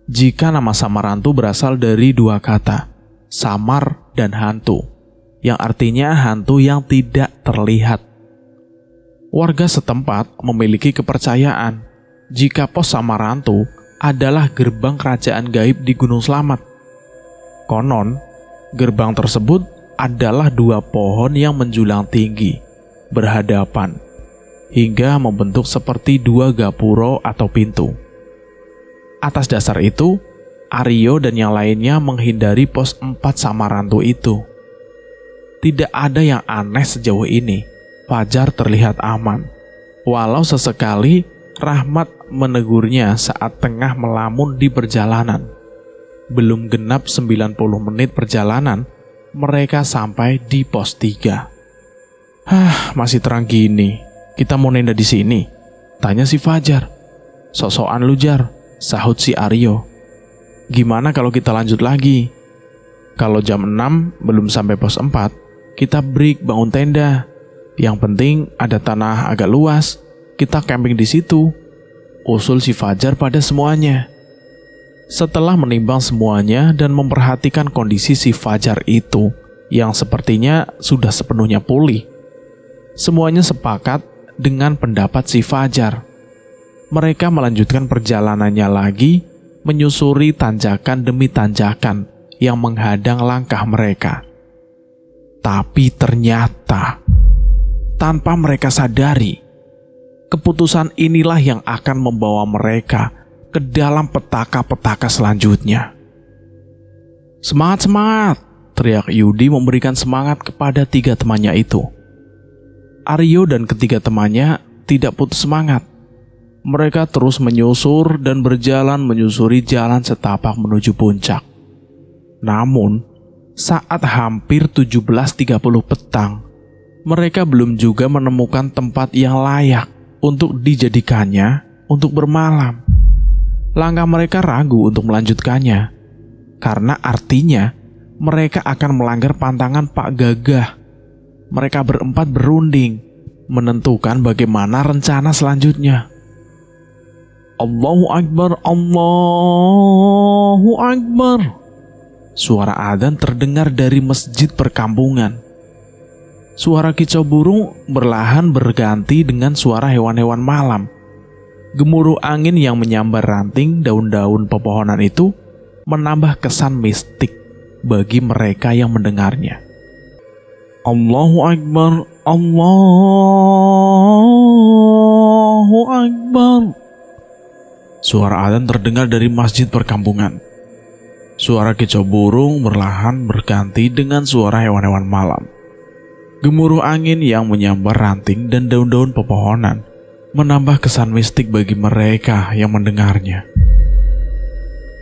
jika nama Samarantu berasal dari 2 kata, samar dan hantu, yang artinya hantu yang tidak terlihat. Warga setempat memiliki kepercayaan jika pos Samarantu adalah gerbang kerajaan gaib di Gunung Slamet. Konon, gerbang tersebut adalah 2 pohon yang menjulang tinggi, berhadapan, hingga membentuk seperti 2 gapuro atau pintu. Atas dasar itu, Aryo dan yang lainnya menghindari pos 4 Samarantu itu. Tidak ada yang aneh sejauh ini. Fajar terlihat aman. Walau sesekali Rahmat menegurnya saat tengah melamun di perjalanan. Belum genap 90 menit perjalanan, mereka sampai di pos 3. Masih terang gini. Kita mau nenda di sini?" tanya si Fajar. "Sok-sokan lu, Jar," sahut si Aryo. "Gimana kalau kita lanjut lagi? Kalau jam 6 belum sampai pos 4, kita break bangun tenda. Yang penting ada tanah agak luas, kita camping di situ," usul si Fajar pada semuanya. Setelah menimbang semuanya dan memperhatikan kondisi si Fajar itu, yang sepertinya sudah sepenuhnya pulih, semuanya sepakat dengan pendapat si Fajar. Mereka melanjutkan perjalanannya lagi, menyusuri tanjakan demi tanjakan yang menghadang langkah mereka. Tapi ternyata, tanpa mereka sadari, keputusan inilah yang akan membawa mereka ke dalam petaka-petaka selanjutnya. "Semangat, semangat!" teriak Yudi memberikan semangat kepada 3 temannya itu. Aryo dan ketiga temannya tidak putus semangat. Mereka terus menyusur dan berjalan menyusuri jalan setapak menuju puncak. Namun, saat hampir 17.30 petang, mereka belum juga menemukan tempat yang layak untuk dijadikannya untuk bermalam. Langkah mereka ragu untuk melanjutkannya, karena artinya mereka akan melanggar pantangan Pak Gagah. Mereka berempat berunding, menentukan bagaimana rencana selanjutnya. "Allahu Akbar, Allahu Akbar." Suara adzan terdengar dari masjid perkampungan. Suara kicau burung perlahan berganti dengan suara hewan-hewan malam. Gemuruh angin yang menyambar ranting daun-daun pepohonan itu menambah kesan mistik bagi mereka yang mendengarnya. Allahu Akbar, Allahu Akbar. Suara adzan terdengar dari masjid perkampungan. Suara kicau burung perlahan berganti dengan suara hewan-hewan malam. Gemuruh angin yang menyambar ranting dan daun-daun pepohonan menambah kesan mistik bagi mereka yang mendengarnya.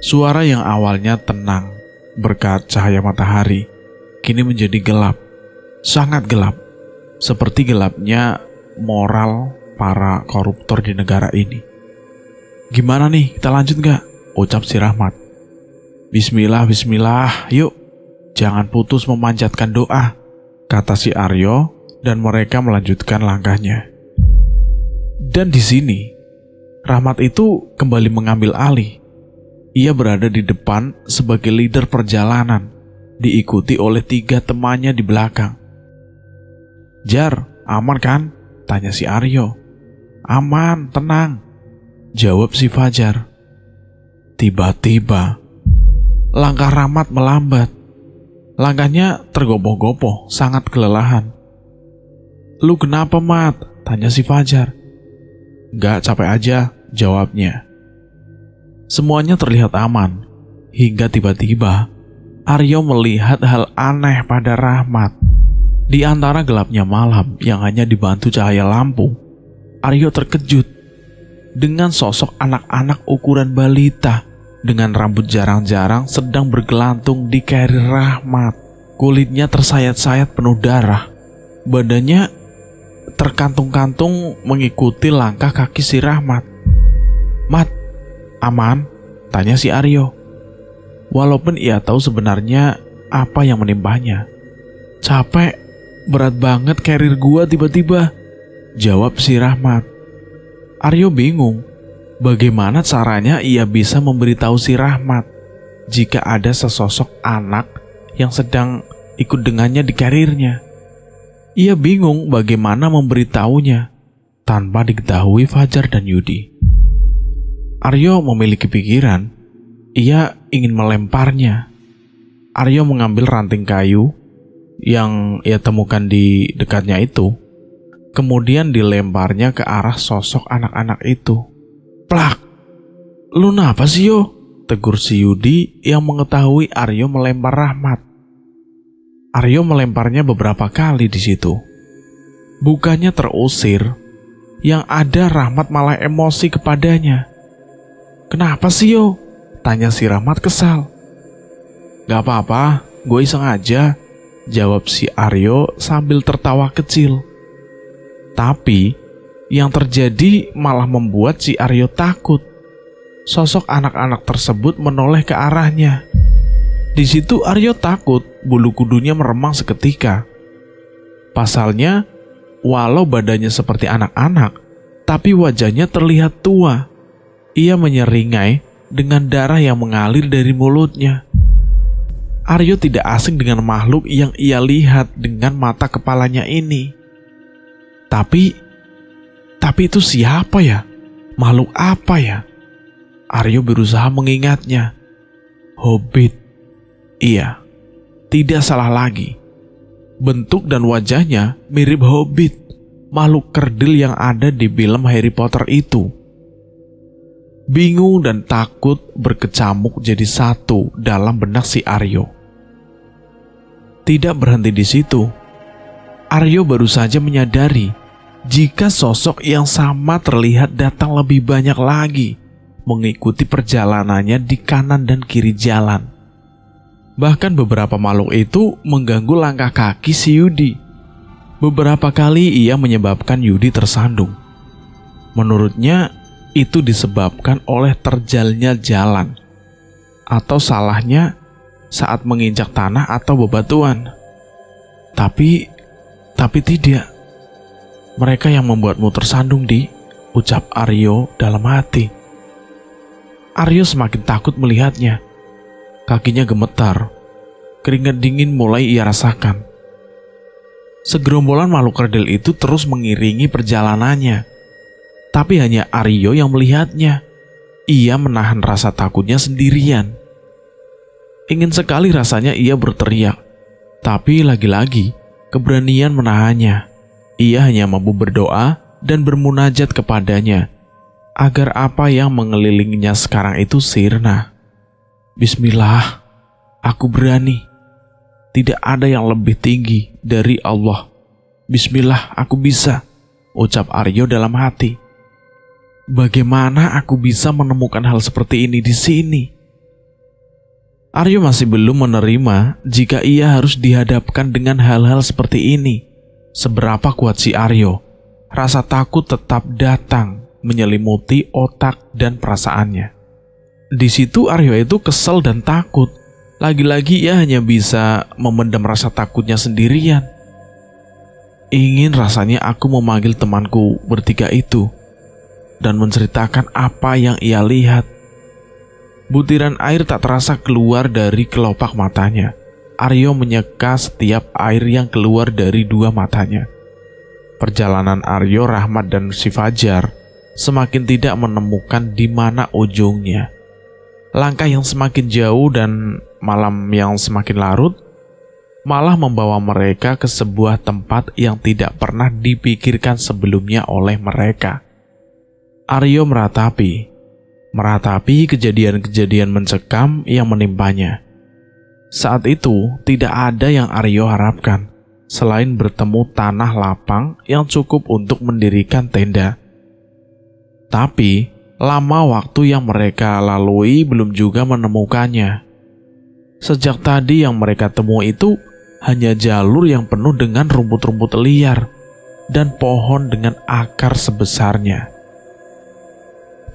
Suara yang awalnya tenang berkat cahaya matahari kini menjadi gelap, sangat gelap, seperti gelapnya moral para koruptor di negara ini. Gimana nih, kita lanjut gak? Ucap si Rahmat. Bismillah, bismillah, yuk. Jangan putus memanjatkan doa, kata si Aryo, dan mereka melanjutkan langkahnya. Dan di sini, Rahmat itu kembali mengambil alih. Ia berada di depan sebagai leader perjalanan, diikuti oleh 3 temannya di belakang. Jar, aman kan? Tanya si Aryo. Aman, tenang, jawab si Fajar. Tiba-tiba, langkah Rahmat melambat. Langkahnya tergopoh-gopoh, sangat kelelahan. Lu kenapa, Mat? Tanya si Fajar. Gak, capek aja, jawabnya. Semuanya terlihat aman, hingga tiba-tiba Aryo melihat hal aneh pada Rahmat. Di antara gelapnya malam yang hanya dibantu cahaya lampu, Aryo terkejut dengan sosok anak-anak ukuran balita dengan rambut jarang-jarang sedang bergelantung di carrier Rahmat. Kulitnya tersayat-sayat penuh darah, badannya terkantung-kantung mengikuti langkah kaki si Rahmat. Mat, aman? Tanya si Aryo. Walaupun ia tahu sebenarnya apa yang menimpanya. Capek, berat banget carrier gua tiba-tiba, jawab si Rahmat. Aryo bingung, bagaimana caranya ia bisa memberitahu si Rahmat jika ada sesosok anak yang sedang ikut dengannya di karirnya. Ia bingung bagaimana memberitahunya tanpa diketahui Fajar dan Yudi. Aryo memiliki pikiran, ia ingin melemparnya. Aryo mengambil ranting kayu yang ia temukan di dekatnya itu, kemudian dilemparnya ke arah sosok anak-anak itu. Plak! Lu napa sih yo? Tegur si Yudi yang mengetahui Aryo melempar Rahmat. Aryo melemparnya beberapa kali di situ. Bukannya terusir, yang ada Rahmat malah emosi kepadanya. Kenapa sih yo? Tanya si Rahmat kesal. Gak apa-apa, gue iseng aja, jawab si Aryo sambil tertawa kecil. Tapi yang terjadi malah membuat si Aryo takut. Sosok anak-anak tersebut menoleh ke arahnya. Di situ Aryo takut, bulu kudunya meremang seketika. Pasalnya, walau badannya seperti anak-anak, tapi wajahnya terlihat tua. Ia menyeringai dengan darah yang mengalir dari mulutnya. Aryo tidak asing dengan makhluk yang ia lihat dengan mata kepalanya ini. Tapi itu siapa ya? Makhluk apa ya? Aryo berusaha mengingatnya. Hobbit. Iya, tidak salah lagi. Bentuk dan wajahnya mirip Hobbit, makhluk kerdil yang ada di film Harry Potter itu. Bingung dan takut berkecamuk jadi satu dalam benak si Aryo. Tidak berhenti di situ. Aryo baru saja menyadari jika sosok yang sama terlihat datang lebih banyak lagi, mengikuti perjalanannya di kanan dan kiri jalan. Bahkan beberapa makhluk itu mengganggu langkah kaki si Yudi. Beberapa kali ia menyebabkan Yudi tersandung. Menurutnya itu disebabkan oleh terjalnya jalan, atau salahnya saat menginjak tanah atau bebatuan. Tapi tidak. Mereka yang membuatmu tersandung, Di, ucap Aryo dalam hati. Aryo semakin takut melihatnya. Kakinya gemetar, keringat dingin mulai ia rasakan. Segerombolan makhluk kerdil itu terus mengiringi perjalanannya. Tapi hanya Aryo yang melihatnya. Ia menahan rasa takutnya sendirian. Ingin sekali rasanya ia berteriak, tapi lagi-lagi keberanian menahannya. Ia hanya mampu berdoa dan bermunajat kepadanya agar apa yang mengelilinginya sekarang itu sirna. Bismillah, aku berani. Tidak ada yang lebih tinggi dari Allah. Bismillah, aku bisa, ucap Aryo dalam hati. Bagaimana aku bisa menemukan hal seperti ini di sini? Aryo masih belum menerima jika ia harus dihadapkan dengan hal-hal seperti ini. Seberapa kuat si Aryo, rasa takut tetap datang menyelimuti otak dan perasaannya. Di situ Aryo itu kesel dan takut. Lagi-lagi ia hanya bisa memendam rasa takutnya sendirian. Ingin rasanya aku memanggil temanku bertiga itu dan menceritakan apa yang ia lihat. Butiran air tak terasa keluar dari kelopak matanya. Aryo menyeka setiap air yang keluar dari dua matanya. Perjalanan Aryo, Rahmat, dan si Fajar semakin tidak menemukan di mana ujungnya. Langkah yang semakin jauh dan malam yang semakin larut malah membawa mereka ke sebuah tempat yang tidak pernah dipikirkan sebelumnya oleh mereka. Aryo meratapi kejadian-kejadian mencekam yang menimpanya. Saat itu tidak ada yang Aryo harapkan selain bertemu tanah lapang yang cukup untuk mendirikan tenda. Tapi lama waktu yang mereka lalui belum juga menemukannya. Sejak tadi yang mereka temui itu hanya jalur yang penuh dengan rumput-rumput liar dan pohon dengan akar sebesarnya.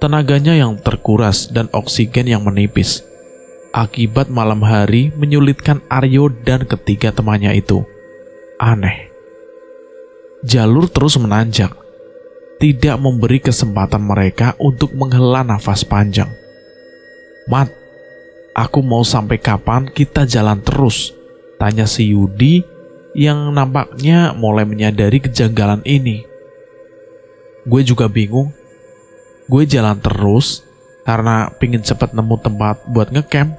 Tenaganya yang terkuras dan oksigen yang menipis. Akibat malam hari menyulitkan Aryo dan ketiga temannya itu. Aneh. Jalur terus menanjak, tidak memberi kesempatan mereka untuk menghela nafas panjang. Mat, aku mau sampai kapan kita jalan terus? Tanya si Yudi yang nampaknya mulai menyadari kejanggalan ini. Gue juga bingung. Gue jalan terus karena pingin cepat nemu tempat buat ngecamp.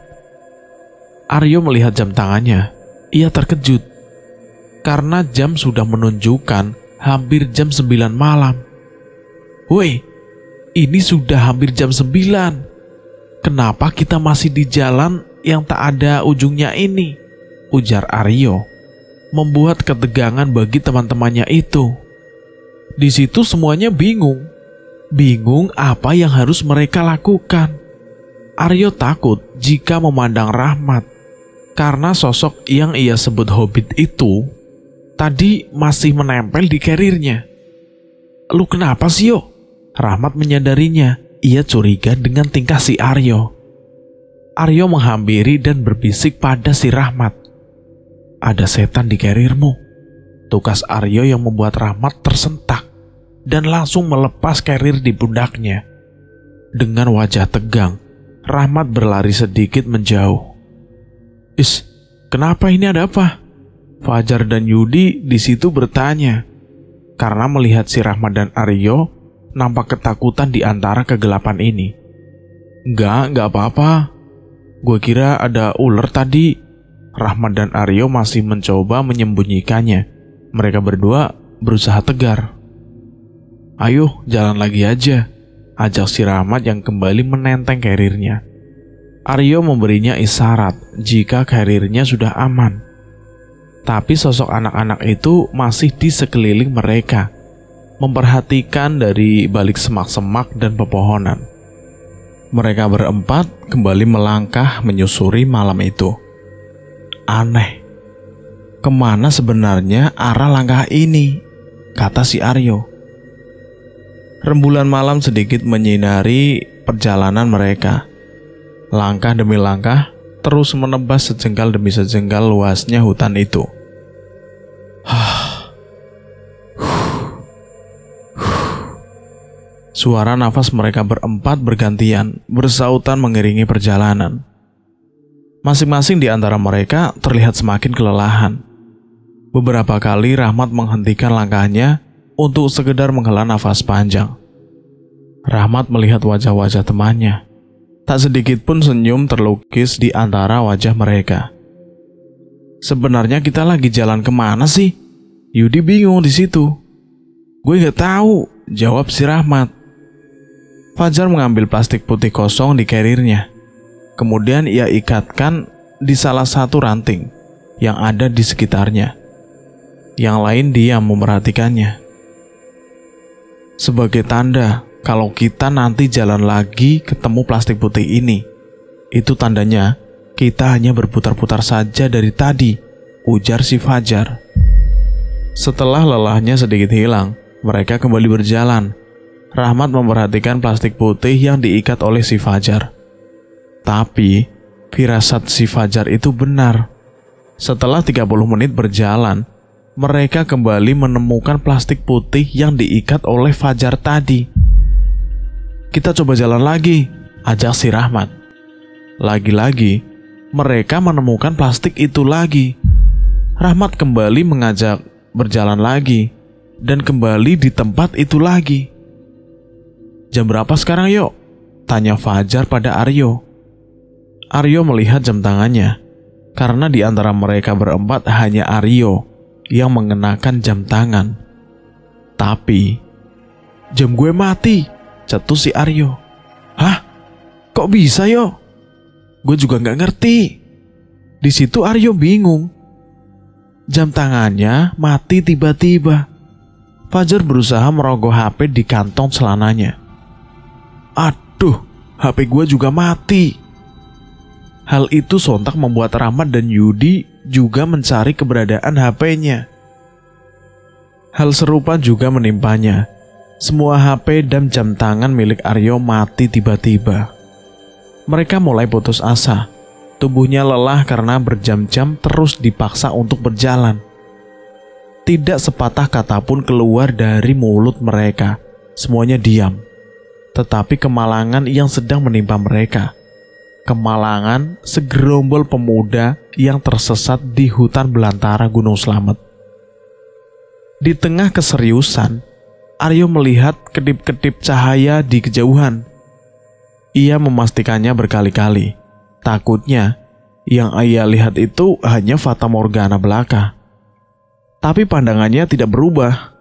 Aryo melihat jam tangannya. Ia terkejut karena jam sudah menunjukkan hampir jam 9 malam. Woi, ini sudah hampir jam 9. Kenapa kita masih di jalan yang tak ada ujungnya ini? Ujar Aryo, membuat ketegangan bagi teman-temannya itu. Di situ semuanya bingung. Bingung apa yang harus mereka lakukan. Aryo takut jika memandang Rahmat, karena sosok yang ia sebut hobbit itu tadi masih menempel di karirnya. Lu kenapa sih, yo? Rahmat menyadarinya. Ia curiga dengan tingkah si Aryo. Aryo menghampiri dan berbisik pada si Rahmat. Ada setan di karirmu, tukas Aryo yang membuat Rahmat tersentak dan langsung melepas karir di pundaknya. Dengan wajah tegang, Rahmat berlari sedikit menjauh. Is, kenapa ini, ada apa? Fajar dan Yudi di situ bertanya, karena melihat si Rahmat dan Aryo nampak ketakutan di antara kegelapan ini. Enggak apa-apa. Gue kira ada ular tadi. Rahmat dan Aryo masih mencoba menyembunyikannya. Mereka berdua berusaha tegar. Ayo, jalan lagi aja, ajak si Rahmat yang kembali menenteng karirnya. Aryo memberinya isyarat jika karirnya sudah aman. Tapi sosok anak-anak itu masih di sekeliling mereka, memperhatikan dari balik semak-semak dan pepohonan. Mereka berempat kembali melangkah menyusuri malam itu. Aneh, kemana sebenarnya arah langkah ini? Kata si Aryo. Rembulan malam sedikit menyinari perjalanan mereka. Langkah demi langkah terus menebas sejengkal demi sejengkal luasnya hutan itu. Suara nafas mereka berempat bergantian, bersautan mengiringi perjalanan. Masing-masing di antara mereka terlihat semakin kelelahan. Beberapa kali Rahmat menghentikan langkahnya untuk sekedar menghela nafas panjang. Rahmat melihat wajah-wajah temannya, Tak sedikit pun senyum terlukis di antara wajah mereka. Sebenarnya kita lagi jalan kemana sih? Yudi bingung di situ. Gue gak tahu, jawab si Rahmat. Fajar mengambil plastik putih kosong di carriernya. Kemudian ia ikatkan di salah satu ranting yang ada di sekitarnya. Yang lain diam memperhatikannya. Sebagai tanda kalau kita nanti jalan lagi ketemu plastik putih ini. Itu tandanya kita hanya berputar-putar saja dari tadi, ujar si Fajar. Setelah lelahnya sedikit hilang, mereka kembali berjalan. Rahmat memperhatikan plastik putih yang diikat oleh si Fajar. Tapi, firasat si Fajar itu benar. Setelah 30 menit berjalan, mereka kembali menemukan plastik putih yang diikat oleh Fajar tadi. Kita coba jalan lagi, ajak si Rahmat. Lagi-lagi, mereka menemukan plastik itu lagi. Rahmat kembali mengajak berjalan lagi, dan kembali di tempat itu lagi. Jam berapa sekarang yuk? Tanya Fajar pada Aryo. Aryo melihat jam tangannya, karena di antara mereka berempat hanya Aryo yang mengenakan jam tangan. Tapi, jam gue mati, cetus si Aryo. Hah? Kok bisa yo? Gue juga gak ngerti. Di situ Aryo bingung. Jam tangannya mati tiba-tiba. Fajar berusaha merogoh HP di kantong celananya. Aduh, HP gue juga mati. Hal itu sontak membuat Rahmat dan Yudi juga mencari keberadaan HP-nya. Hal serupa juga menimpanya. Semua HP dan jam tangan milik Aryo mati tiba-tiba. Mereka mulai putus asa. Tubuhnya lelah karena berjam-jam terus dipaksa untuk berjalan. Tidak sepatah kata pun keluar dari mulut mereka. Semuanya diam. Tetapi kemalangan yang sedang menimpa mereka. Kemalangan segerombol pemuda yang tersesat di hutan belantara Gunung Slamet. Di tengah keseriusan, Aryo melihat kedip-kedip cahaya di kejauhan. Ia memastikannya berkali-kali. Takutnya yang ia lihat itu hanya fata morgana belaka. Tapi pandangannya tidak berubah.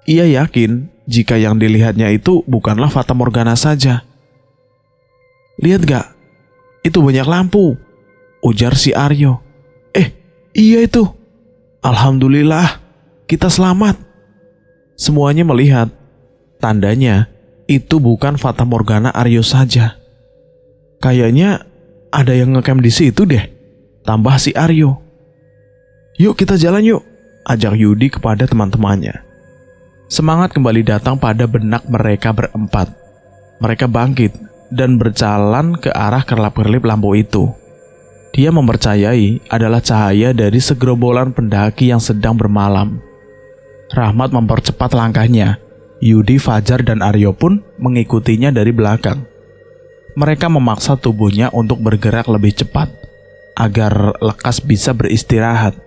Ia yakin jika yang dilihatnya itu bukanlah fata morgana saja. Lihat gak? Itu banyak lampu, ujar si Aryo. Iya itu. Alhamdulillah, kita selamat. Semuanya melihat. Tandanya itu bukan fata morgana Aryo saja. Kayaknya ada yang ngecamp di situ deh, tambah si Aryo. Yuk kita jalan yuk, ajak Yudi kepada teman-temannya. Semangat kembali datang pada benak mereka berempat. Mereka bangkit dan berjalan ke arah kerlap-kerlip lampu itu. Dia mempercayai adalah cahaya dari segerombolan pendaki yang sedang bermalam. Rahmat mempercepat langkahnya. Yudi, Fajar, dan Aryo pun mengikutinya dari belakang. Mereka memaksa tubuhnya untuk bergerak lebih cepat, agar lekas bisa beristirahat.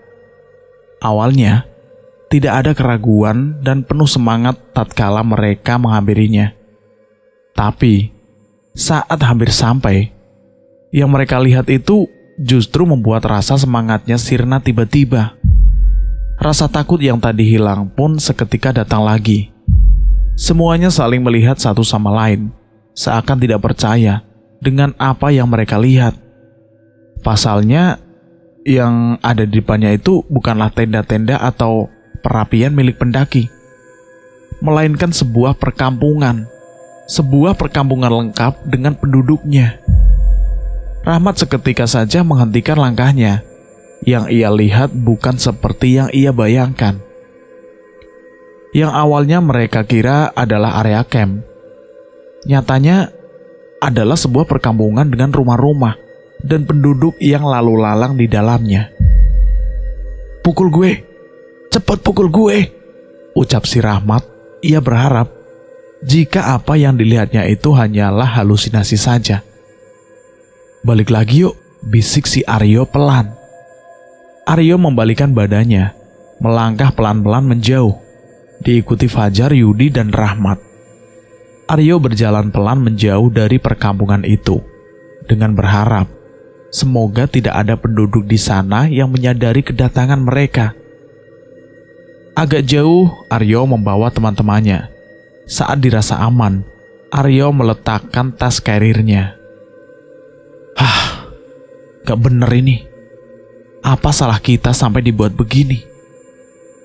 Awalnya, tidak ada keraguan dan penuh semangat tatkala mereka menghampirinya. Tapi, saat hampir sampai, yang mereka lihat itu justru membuat rasa semangatnya sirna tiba-tiba. Rasa takut yang tadi hilang pun seketika datang lagi. Semuanya saling melihat satu sama lain, seakan tidak percaya dengan apa yang mereka lihat. Pasalnya, yang ada di depannya itu bukanlah tenda-tenda atau perapian milik pendaki, melainkan sebuah perkampungan. Sebuah perkampungan lengkap dengan penduduknya. Rahmat seketika saja menghentikan langkahnya. Yang ia lihat bukan seperti yang ia bayangkan. Yang awalnya mereka kira adalah area camp, nyatanya adalah sebuah perkampungan dengan rumah-rumah dan penduduk yang lalu lalang di dalamnya. Pukul gue, cepat pukul gue, ucap si Rahmat. Ia berharap jika apa yang dilihatnya itu hanyalah halusinasi saja. Balik lagi yuk, bisik si Aryo pelan. Aryo membalikkan badannya, melangkah pelan-pelan menjauh, diikuti Fajar, Yudi, dan Rahmat. Aryo berjalan pelan menjauh dari perkampungan itu. dengan berharap semoga tidak ada penduduk di sana yang menyadari kedatangan mereka. Agak jauh, Aryo membawa teman-temannya. Saat dirasa aman, Aryo meletakkan tas karirnya. Gak bener ini. Apa salah kita sampai dibuat begini?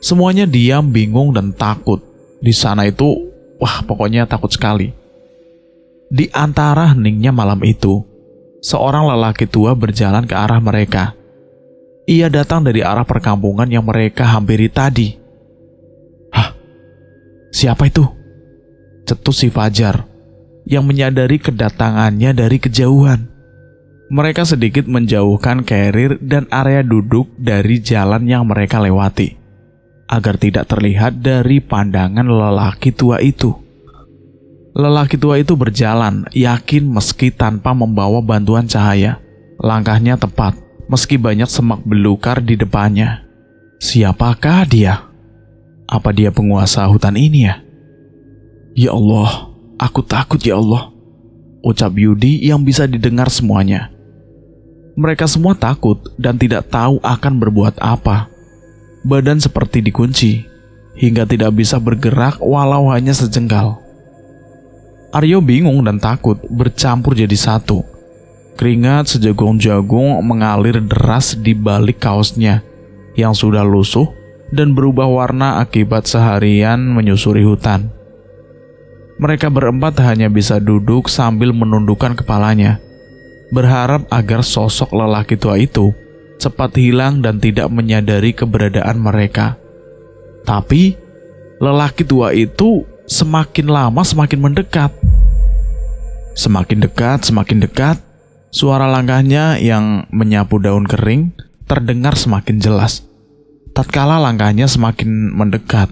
Semuanya diam, bingung, dan takut. Di sana itu, pokoknya takut sekali. Di antara heningnya malam itu, seorang lelaki tua berjalan ke arah mereka. Ia datang dari arah perkampungan yang mereka hampiri tadi. Siapa itu? Cetus si Fajar, yang menyadari kedatangannya dari kejauhan. Mereka sedikit menjauhkan Carrier dan area duduk dari jalan yang mereka lewati, agar tidak terlihat dari pandangan lelaki tua itu. Lelaki tua itu berjalan, yakin meski tanpa membawa bantuan cahaya. Langkahnya tepat, meski banyak semak belukar di depannya. Siapakah dia? Apa dia penguasa hutan ini ya? Ya Allah, aku takut ya Allah, ucap Yudi yang bisa didengar semuanya. Mereka semua takut dan tidak tahu akan berbuat apa. Badan seperti dikunci, hingga tidak bisa bergerak walau hanya sejengkal. Aryo bingung dan takut bercampur jadi satu. Keringat sejagung-jagung mengalir deras di balik kaosnya yang sudah lusuh dan berubah warna akibat seharian menyusuri hutan. Mereka berempat hanya bisa duduk sambil menundukkan kepalanya, berharap agar sosok lelaki tua itu cepat hilang dan tidak menyadari keberadaan mereka. Tapi lelaki tua itu semakin lama semakin mendekat. Semakin dekat, suara langkahnya yang menyapu daun kering terdengar semakin jelas. Tatkala langkahnya semakin mendekat,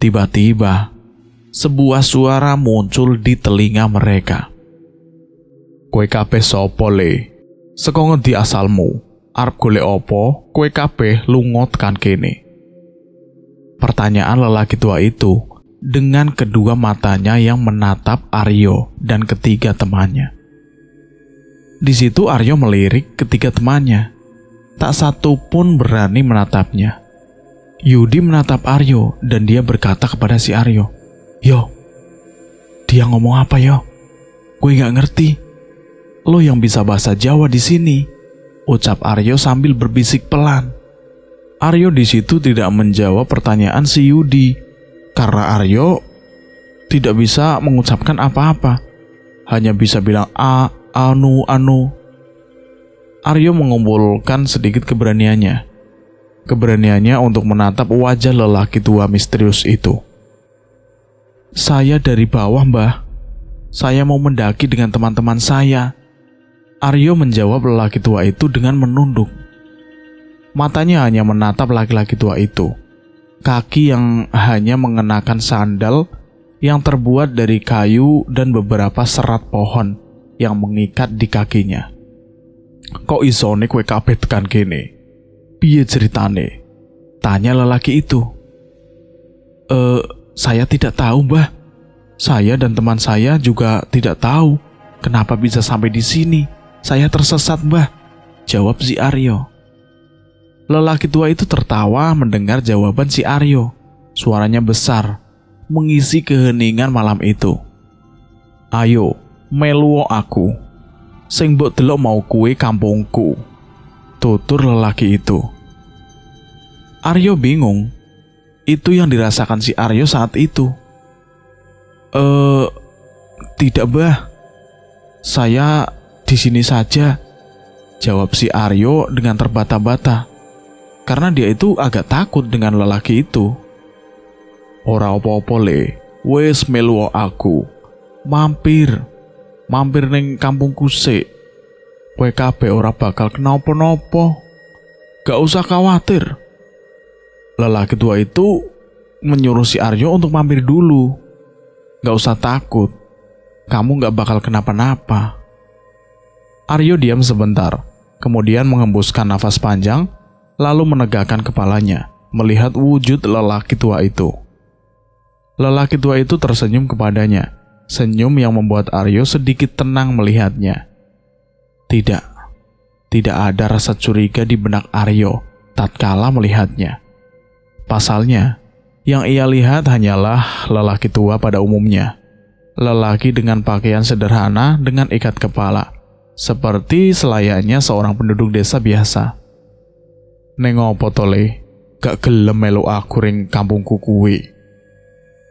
tiba-tiba sebuah suara muncul di telinga mereka. Kowe kabeh sapa le? Saka ngendi asalmu? Arep golek apa? Kowe kabeh lunga tekan kene. Pertanyaan lelaki tua itu dengan kedua matanya yang menatap Aryo dan ketiga temannya. Di situ Aryo melirik ketiga temannya. Tak satu pun berani menatapnya. Yudi menatap Aryo dan dia berkata kepada si Aryo, "Yo, dia ngomong apa yo? Gue gak ngerti. Lo yang bisa bahasa Jawa di sini," ucap Aryo sambil berbisik pelan. Aryo di situ tidak menjawab pertanyaan si Yudi karena Aryo tidak bisa mengucapkan apa-apa, hanya bisa bilang anu. Aryo mengumpulkan sedikit keberaniannya untuk menatap wajah lelaki tua misterius itu. "Saya dari bawah, Mbah. Saya mau mendaki dengan teman-teman saya," Aryo menjawab lelaki tua itu dengan menunduk. Matanya hanya menatap laki-laki tua itu. Kaki yang hanya mengenakan sandal yang terbuat dari kayu dan beberapa serat pohon yang mengikat di kakinya. "Kok isone kowe kabeh tekan kene? Piye ceritane?" tanya lelaki itu. Saya tidak tahu, Mbah. Saya dan teman saya juga tidak tahu kenapa bisa sampai di sini. Saya tersesat, Mbah," jawab si Aryo. Lelaki tua itu tertawa mendengar jawaban si Aryo. Suaranya besar, mengisi keheningan malam itu. "Ayo, meluo aku. Sing mbok delok mau kue kampungku," tutur lelaki itu. Aryo bingung. Itu yang dirasakan si Aryo saat itu. Tidak, Mbah. Saya di sini saja," jawab si Aryo dengan terbata-bata, karena dia itu agak takut dengan lelaki itu. "Ora apa-apa le, wes melu aku. Mampir ning kampungku sik. Kowe kabeh ora bakal kenapa-napa. Gak usah khawatir." Lelaki tua itu menyuruh si Aryo untuk mampir dulu. "Gak usah takut, kamu gak bakal kenapa-napa." Aryo diam sebentar, kemudian menghembuskan nafas panjang, lalu menegakkan kepalanya, melihat wujud lelaki tua itu. Lelaki tua itu tersenyum kepadanya, senyum yang membuat Aryo sedikit tenang melihatnya. Tidak ada rasa curiga di benak Aryo tatkala melihatnya. Pasalnya, yang ia lihat hanyalah lelaki tua pada umumnya. Lelaki dengan pakaian sederhana dengan ikat kepala, seperti selayaknya seorang penduduk desa biasa. "Neng opo tole, gak gelem melu aku ring kampungku kuwi?"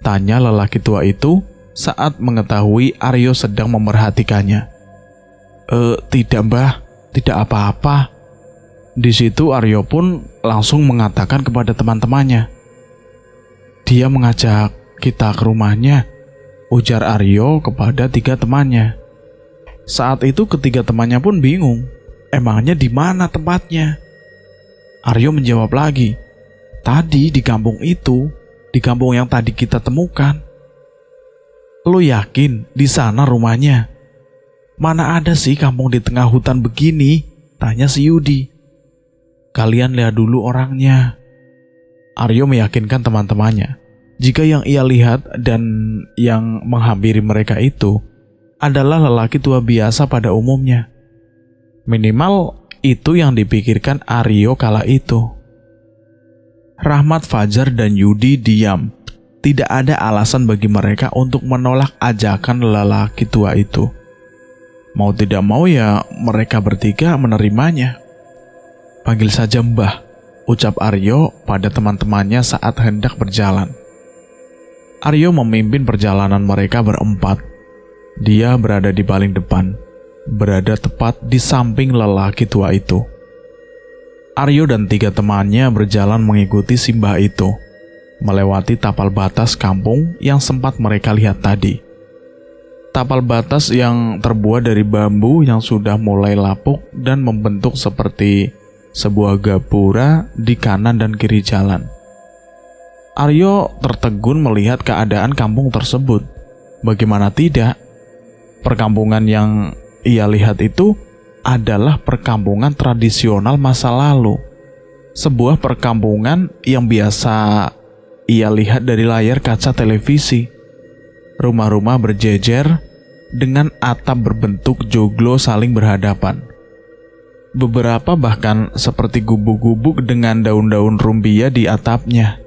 tanya lelaki tua itu saat mengetahui Aryo sedang memerhatikannya. Tidak mbah, tidak apa-apa." Di situ Aryo pun langsung mengatakan kepada teman-temannya. "Dia mengajak kita ke rumahnya," ujar Aryo kepada 3 temannya. Saat itu ketiga temannya pun bingung, emangnya di mana tempatnya? Aryo menjawab lagi, "Tadi di kampung itu, di kampung yang tadi kita temukan." "Lo yakin di sana rumahnya?" "Mana ada sih kampung di tengah hutan begini?" tanya si Yudi. "Kalian lihat dulu orangnya." Aryo meyakinkan teman-temannya jika yang ia lihat dan yang menghampiri mereka itu adalah lelaki tua biasa pada umumnya. Minimal itu yang dipikirkan Aryo kala itu. Rahmat, Fajar, dan Yudi diam. Tidak ada alasan bagi mereka untuk menolak ajakan lelaki tua itu. Mau tidak mau ya mereka bertiga menerimanya. "Panggil saja Mbah," ucap Aryo pada teman-temannya saat hendak berjalan. Aryo memimpin perjalanan mereka berempat. Dia berada di paling depan, berada tepat di samping lelaki tua itu. Aryo dan 3 temannya berjalan mengikuti si Mbah itu, melewati tapal batas kampung yang sempat mereka lihat tadi. Tapal batas yang terbuat dari bambu yang sudah mulai lapuk dan membentuk seperti sebuah gapura di kanan dan kiri jalan. Aryo tertegun melihat keadaan kampung tersebut. Bagaimana tidak? Perkampungan yang ia lihat itu adalah perkampungan tradisional masa lalu. Sebuah perkampungan yang biasa ia lihat dari layar kaca televisi. Rumah-rumah berjejer dengan atap berbentuk joglo saling berhadapan. Beberapa bahkan seperti gubuk-gubuk dengan daun-daun rumbia di atapnya.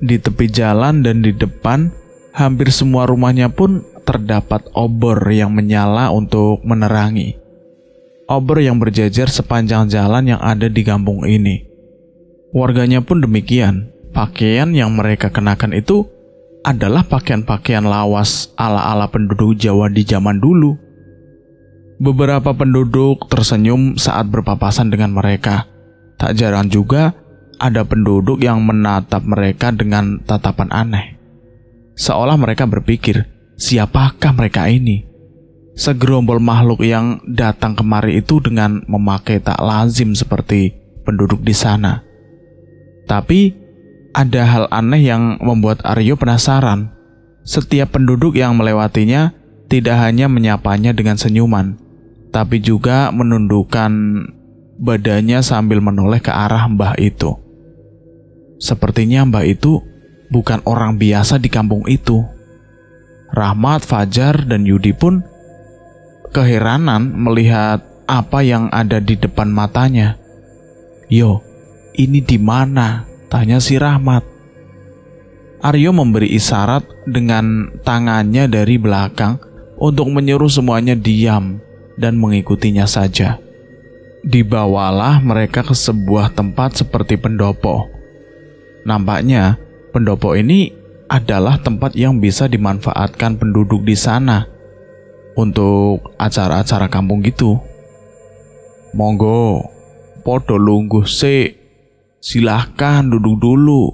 Di tepi jalan dan di depan, hampir semua rumahnya pun terdapat obor yang menyala untuk menerangi. Obor yang berjejer sepanjang jalan yang ada di kampung ini. Warganya pun demikian. Pakaian yang mereka kenakan itu adalah pakaian-pakaian lawas ala-ala penduduk Jawa di zaman dulu. Beberapa penduduk tersenyum saat berpapasan dengan mereka. Tak jarang juga ada penduduk yang menatap mereka dengan tatapan aneh. Seolah mereka berpikir, siapakah mereka ini? Segerombol makhluk yang datang kemari itu dengan memakai tak lazim seperti penduduk di sana. Tapi ada hal aneh yang membuat Aryo penasaran. Setiap penduduk yang melewatinya tidak hanya menyapanya dengan senyuman, tapi juga menundukkan badannya sambil menoleh ke arah Mbah itu. Sepertinya Mbah itu bukan orang biasa di kampung itu. Rahmat, Fajar, dan Yudi pun keheranan melihat apa yang ada di depan matanya. "Yo, ini di mana?" tanya si Rahmat. Aryo memberi isyarat dengan tangannya dari belakang untuk menyuruh semuanya diam dan mengikutinya saja. Dibawalah mereka ke sebuah tempat seperti pendopo. Nampaknya pendopo ini adalah tempat yang bisa dimanfaatkan penduduk di sana untuk acara-acara kampung gitu. "Monggo, podo lungguh sik. Silahkan duduk dulu,"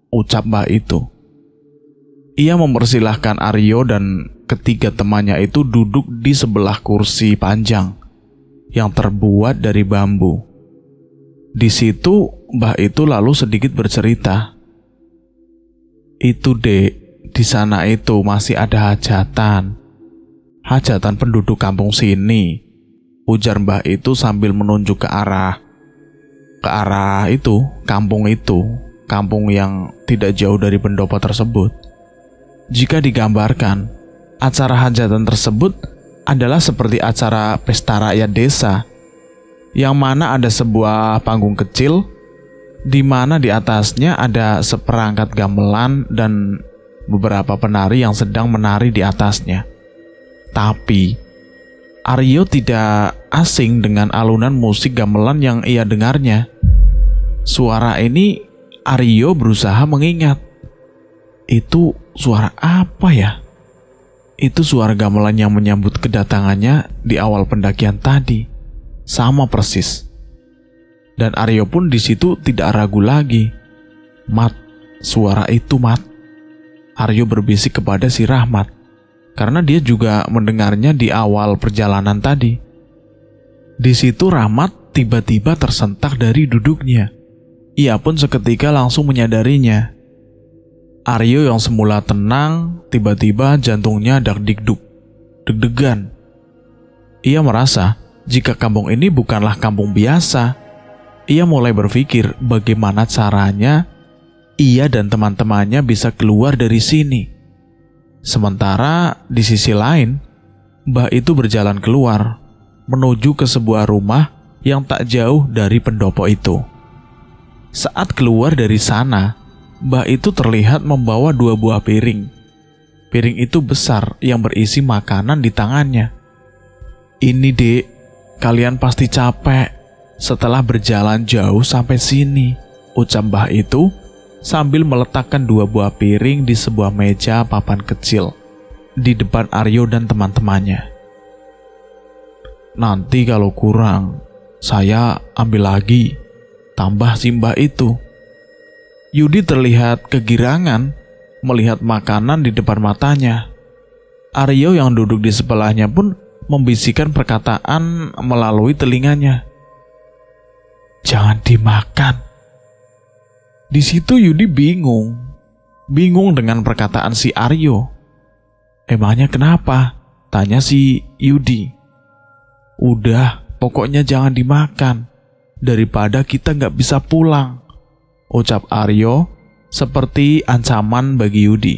ucap Mbah itu. Ia mempersilahkan Aryo dan ketiga temannya itu duduk di sebelah kursi panjang yang terbuat dari bambu. Di situ Mbah itu lalu sedikit bercerita. "Itu dek, di sana itu masih ada hajatan. Hajatan penduduk kampung sini," ujar Mbah itu sambil menunjuk ke arah itu, kampung yang tidak jauh dari pendopo tersebut. Jika digambarkan, acara hajatan tersebut adalah seperti acara pesta rakyat desa, yang mana ada sebuah panggung kecil, di mana di atasnya ada seperangkat gamelan dan beberapa penari yang sedang menari di atasnya. Tapi Aryo tidak asing dengan alunan musik gamelan yang ia dengarnya. Suara ini Aryo berusaha mengingat. Itu suara apa ya? Itu suara gamelan yang menyambut kedatangannya di awal pendakian tadi. Sama persis. Dan Aryo pun di situ tidak ragu lagi. Mat, suara itu Mat. Aryo berbisik kepada si Rahmat, karena dia juga mendengarnya di awal perjalanan tadi. Di situ Rahmat tiba-tiba tersentak dari duduknya. Ia pun seketika langsung menyadarinya. Aryo yang semula tenang, tiba-tiba jantungnya dak-dikduk, deg-degan. Ia merasa jika kampung ini bukanlah kampung biasa. Ia mulai berpikir bagaimana caranya ia dan teman-temannya bisa keluar dari sini. Sementara di sisi lain, Mbah itu berjalan keluar, menuju ke sebuah rumah yang tak jauh dari pendopo itu. Saat keluar dari sana, Mbah itu terlihat membawa 2 buah piring. Piring itu besar yang berisi makanan di tangannya. "Ini dek, kalian pasti capek setelah berjalan jauh sampai sini," ucap Mbah itu sambil meletakkan 2 buah piring di sebuah meja papan kecil di depan Aryo dan teman-temannya. "Nanti kalau kurang, saya ambil lagi," tambah si Mbah itu. Yudi terlihat kegirangan melihat makanan di depan matanya. Aryo yang duduk di sebelahnya pun membisikkan perkataan melalui telinganya. "Jangan dimakan." Di situ Yudi bingung dengan perkataan si Aryo. "Emangnya kenapa?" tanya si Yudi. "Udah, pokoknya jangan dimakan, daripada kita nggak bisa pulang," ucap Aryo seperti ancaman bagi Yudi.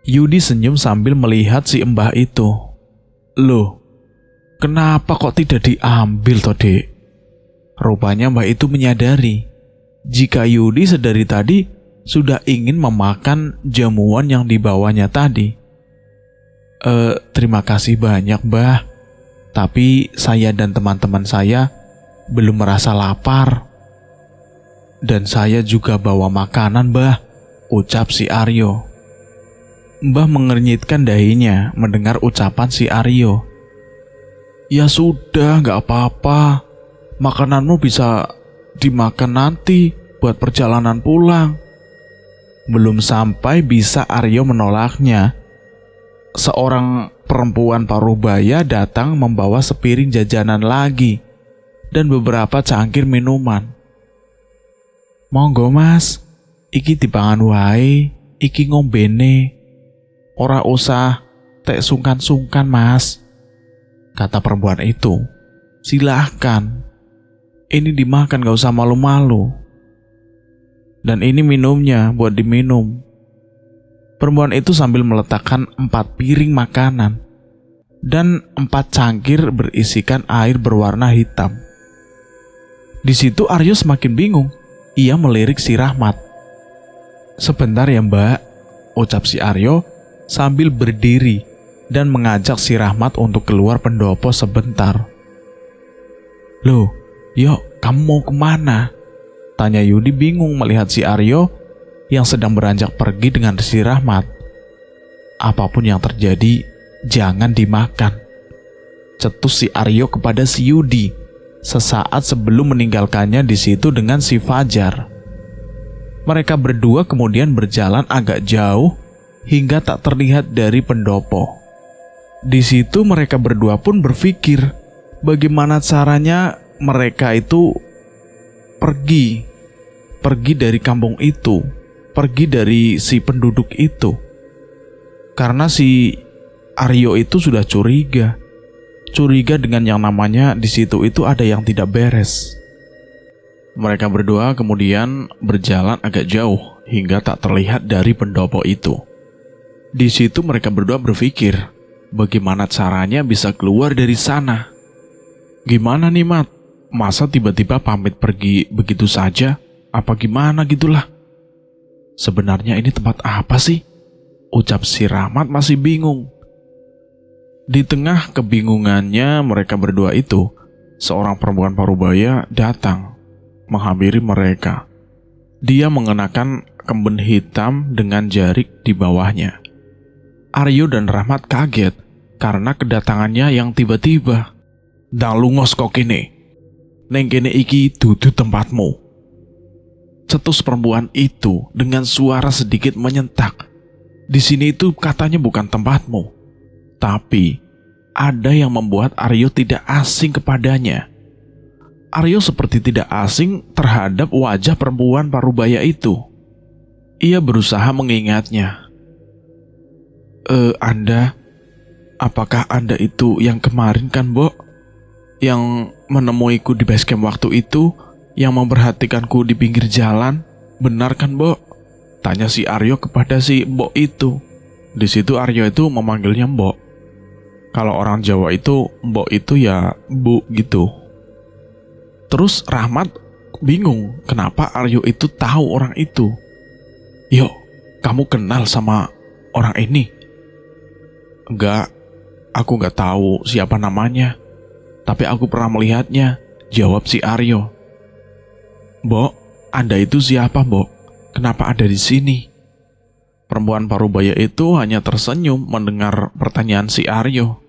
Yudi senyum sambil melihat si Mbah itu. "Loh, kenapa kok tidak diambil toh dek?" Rupanya Mbah itu menyadari jika Yudi sedari tadi sudah ingin memakan jamuan yang dibawanya tadi. Terima kasih banyak Mbah, tapi saya dan teman-teman saya belum merasa lapar." "Dan saya juga bawa makanan Mbah," ucap si Aryo. Mbah mengernyitkan dahinya mendengar ucapan si Aryo. "Ya sudah, gak apa-apa. Makananmu bisa dimakan nanti buat perjalanan pulang." Belum sampai bisa Aryo menolaknya, seorang perempuan parubaya datang membawa sepiring jajanan lagi dan beberapa cangkir minuman. "Monggo mas, iki dipangan wae, iki ngombene. Ora usah tek sungkan-sungkan mas," kata perempuan itu. "Silahkan, ini dimakan gak usah malu-malu. Dan ini minumnya buat diminum." Perempuan itu sambil meletakkan 4 piring makanan dan 4 cangkir berisikan air berwarna hitam. Di situ Aryo semakin bingung. Ia melirik si Rahmat. "Sebentar ya Mbak," ucap si Aryo sambil berdiri dan mengajak si Rahmat untuk keluar pendopo sebentar. "Loh, yuk kamu mau kemana?" tanya Yudi bingung melihat si Aryo yang sedang beranjak pergi dengan si Rahmat. "Apapun yang terjadi, jangan dimakan," cetus si Aryo kepada si Yudi sesaat sebelum meninggalkannya di situ dengan si Fajar. Mereka berdua kemudian berjalan agak jauh hingga tak terlihat dari pendopo. Di situ mereka berdua pun berpikir bagaimana caranya mereka itu pergi dari kampung itu, pergi dari si penduduk itu. Karena si Aryo itu sudah curiga dengan yang namanya di situ itu ada yang tidak beres. Mereka berdua kemudian berjalan agak jauh hingga tak terlihat dari pendopo itu. Di situ mereka berdua berpikir bagaimana caranya bisa keluar dari sana. Gimana nih, Mat? Masa tiba-tiba pamit pergi begitu saja? Apa gimana gitulah? Sebenarnya ini tempat apa sih? Ucap si Rahmat masih bingung. Di tengah kebingungannya mereka berdua itu, seorang perempuan parubaya datang menghampiri mereka. Dia mengenakan kemben hitam dengan jarik di bawahnya. Aryo dan Rahmat kaget karena kedatangannya yang tiba-tiba. "Ndang lungos kok kene. Neng kene iki dudu tempatmu," cetus perempuan itu dengan suara sedikit menyentak. "Di sini itu katanya bukan tempatmu." Tapi ada yang membuat Aryo tidak asing kepadanya. Aryo seperti tidak asing terhadap wajah perempuan parubaya itu. Ia berusaha mengingatnya. Anda, apakah Anda itu yang kemarin kan, Mbok? Yang menemuiku di base camp waktu itu, yang memperhatikanku di pinggir jalan, benar kan, Mbok?" Tanya si Aryo kepada si Mbok itu. Di situ Aryo itu memanggilnya Mbok. Kalau orang Jawa itu Mbok itu ya Bu gitu. Terus Rahmat bingung kenapa Aryo itu tahu orang itu. "Yo, kamu kenal sama orang ini?" "Enggak, aku nggak tahu siapa namanya. Tapi aku pernah melihatnya," jawab si Aryo. "Mbok, Anda itu siapa, Mbok? Kenapa ada di sini?" Perempuan parubaya itu hanya tersenyum mendengar pertanyaan si Aryo.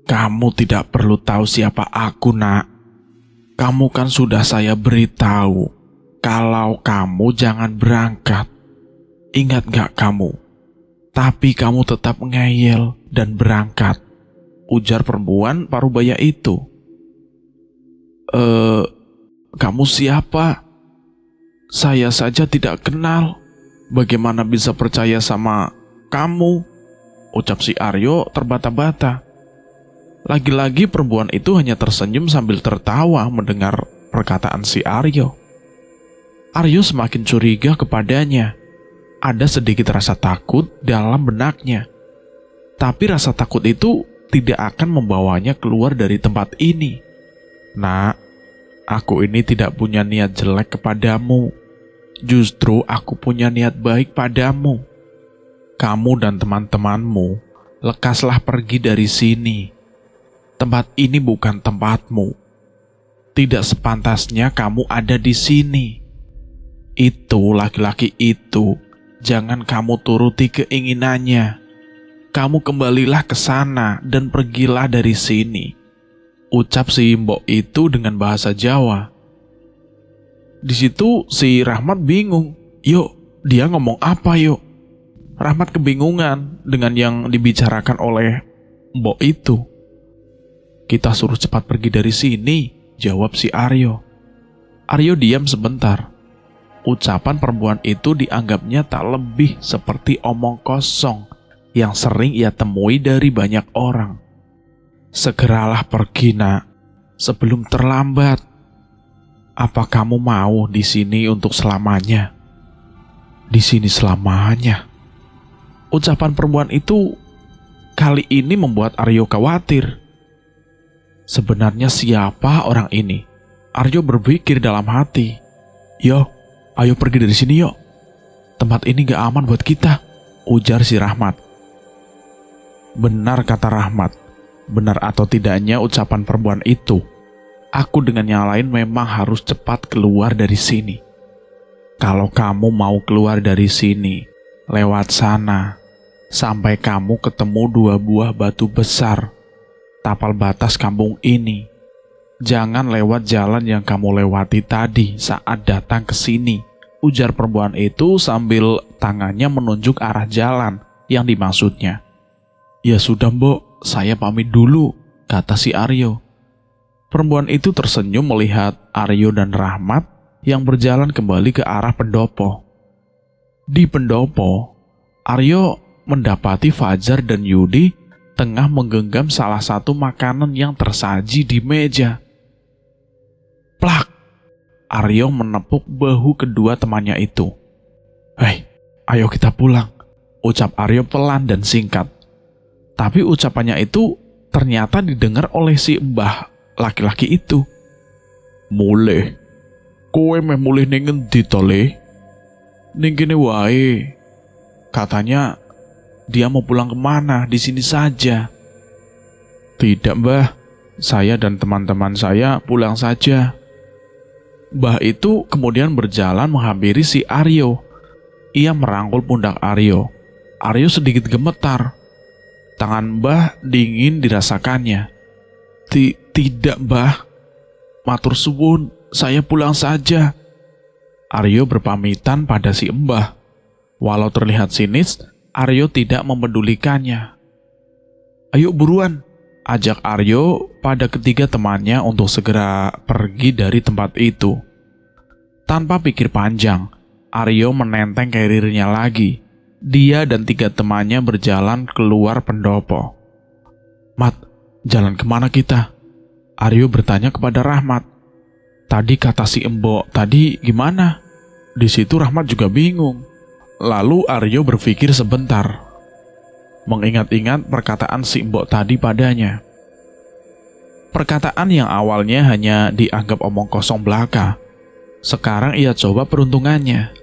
"Kamu tidak perlu tahu siapa aku, Nak. Kamu kan sudah saya beritahu kalau kamu jangan berangkat. Ingat gak kamu? Tapi kamu tetap ngeyel dan berangkat," ujar perempuan parubaya itu. Kamu siapa? Saya saja tidak kenal. Bagaimana bisa percaya sama kamu?" ucap si Aryo terbata-bata. Lagi-lagi perempuan itu hanya tersenyum sambil tertawa mendengar perkataan si Aryo. Aryo semakin curiga kepadanya. Ada sedikit rasa takut dalam benaknya. Tapi rasa takut itu tidak akan membawanya keluar dari tempat ini. "Nak, aku ini tidak punya niat jelek kepadamu. Justru aku punya niat baik padamu. Kamu dan teman-temanmu, lekaslah pergi dari sini. Tempat ini bukan tempatmu. Tidak sepantasnya kamu ada di sini. Itu laki-laki itu, jangan kamu turuti keinginannya. Kamu kembalilah ke sana dan pergilah dari sini," ucap si Mbok itu dengan bahasa Jawa. Di situ si Rahmat bingung. "Yuk, dia ngomong apa yuk?" Rahmat kebingungan dengan yang dibicarakan oleh Mbok itu. "Kita suruh cepat pergi dari sini," jawab si Aryo. Aryo diam sebentar. Ucapan perempuan itu dianggapnya tak lebih seperti omong kosong yang sering ia temui dari banyak orang. "Segeralah pergi, Nak, sebelum terlambat. Apa kamu mau di sini untuk selamanya?" "Di sini selamanya?" Ucapan perempuan itu kali ini membuat Aryo khawatir. Sebenarnya siapa orang ini? Aryo berpikir dalam hati. "Yo, ayo pergi dari sini yuk. Tempat ini gak aman buat kita," ujar si Rahmat. Benar kata Rahmat. Benar atau tidaknya ucapan perempuan itu, aku dengan yang lain memang harus cepat keluar dari sini. Kalau kamu mau keluar dari sini, lewat sana, sampai kamu ketemu 2 buah batu besar, tapal batas kampung ini. Jangan lewat jalan yang kamu lewati tadi saat datang ke sini, ujar perempuan itu sambil tangannya menunjuk arah jalan yang dimaksudnya. "Ya sudah, Mbok, saya pamit dulu," kata si Aryo. Perempuan itu tersenyum melihat Aryo dan Rahmat yang berjalan kembali ke arah pendopo. Di pendopo, Aryo mendapati Fajar dan Yudi tengah menggenggam salah satu makanan yang tersaji di meja. Plak! Aryo menepuk bahu kedua temannya itu. "Hei, ayo kita pulang," ucap Aryo pelan dan singkat. Tapi ucapannya itu ternyata didengar oleh si mbah laki-laki itu. "Mulih, kowe meh mulih ning ngendi to, Le?" "Ning kene wae." Katanya dia mau pulang kemana, di sini saja. "Tidak, Mbah. Saya dan teman-teman saya pulang saja." Mbah itu kemudian berjalan menghampiri si Aryo. Ia merangkul pundak Aryo. Aryo sedikit gemetar. Tangan Mbah dingin dirasakannya. Tidak, Mbah. Matur suwun, saya pulang saja." Aryo berpamitan pada si Mbah. Walau terlihat sinis, Aryo tidak mempedulikannya. "Ayo buruan," ajak Aryo pada ketiga temannya untuk segera pergi dari tempat itu. Tanpa pikir panjang, Aryo menenteng karirnya lagi. Dia dan tiga temannya berjalan keluar pendopo. "Mat, jalan kemana kita?" Aryo bertanya kepada Rahmat. "Tadi kata si Embok tadi gimana?" Di situ Rahmat juga bingung. Lalu Aryo berpikir sebentar, mengingat-ingat perkataan si Embok tadi padanya. Perkataan yang awalnya hanya dianggap omong kosong belaka, sekarang ia coba peruntungannya.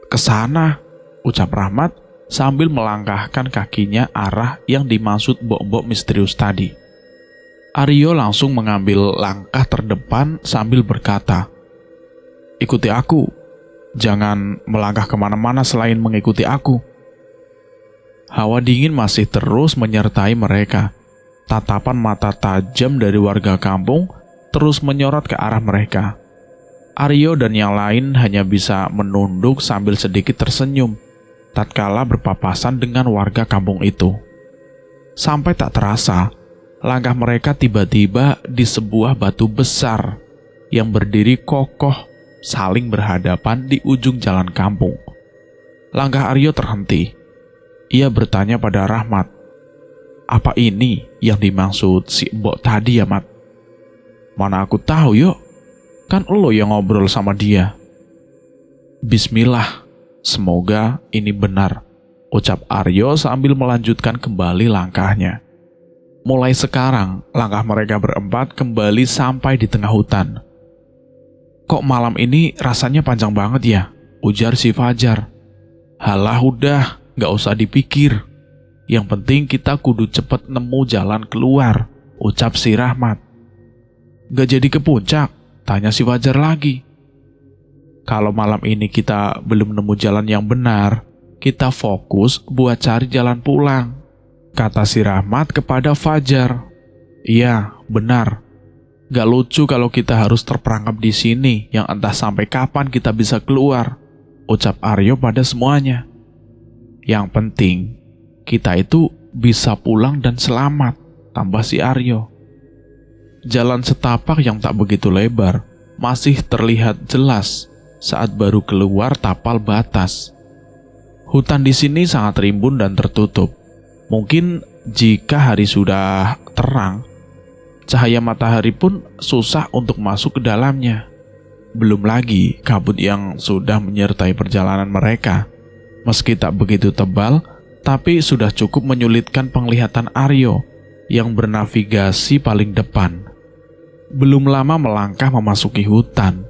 "Kesana," ucap Rahmat sambil melangkahkan kakinya arah yang dimaksud mbok-mbok misterius tadi. Aryo langsung mengambil langkah terdepan sambil berkata, "Ikuti aku, jangan melangkah kemana-mana selain mengikuti aku." Hawa dingin masih terus menyertai mereka. Tatapan mata tajam dari warga kampung terus menyorot ke arah mereka. Aryo dan yang lain hanya bisa menunduk sambil sedikit tersenyum tatkala berpapasan dengan warga kampung itu. Sampai tak terasa, langkah mereka tiba-tiba di sebuah batu besar yang berdiri kokoh saling berhadapan di ujung jalan kampung. Langkah Aryo terhenti. Ia bertanya pada Rahmat, "Apa ini yang dimaksud si Mbok tadi ya, Mat?" "Mana aku tahu, yuk. Kan lo yang ngobrol sama dia." "Bismillah, semoga ini benar," ucap Aryo sambil melanjutkan kembali langkahnya. Mulai sekarang, langkah mereka berempat kembali sampai di tengah hutan. "Kok malam ini rasanya panjang banget ya?" ujar si Fajar. "Halah udah, gak usah dipikir. Yang penting kita kudu cepet nemu jalan keluar," ucap si Rahmat. "Gak jadi ke puncak?" tanya si Fajar lagi. "Kalau malam ini kita belum nemu jalan yang benar, kita fokus buat cari jalan pulang," kata si Rahmat kepada Fajar. "Iya, benar. Gak lucu kalau kita harus terperangkap di sini yang entah sampai kapan kita bisa keluar," ucap Aryo pada semuanya. "Yang penting, kita itu bisa pulang dan selamat," tambah si Aryo. Jalan setapak yang tak begitu lebar masih terlihat jelas saat baru keluar tapal batas. Hutan di sini sangat rimbun dan tertutup. Mungkin jika hari sudah terang, cahaya matahari pun susah untuk masuk ke dalamnya. Belum lagi kabut yang sudah menyertai perjalanan mereka. Meski tak begitu tebal, tapi sudah cukup menyulitkan penglihatan Aryo yang bernavigasi paling depan. Belum lama melangkah memasuki hutan,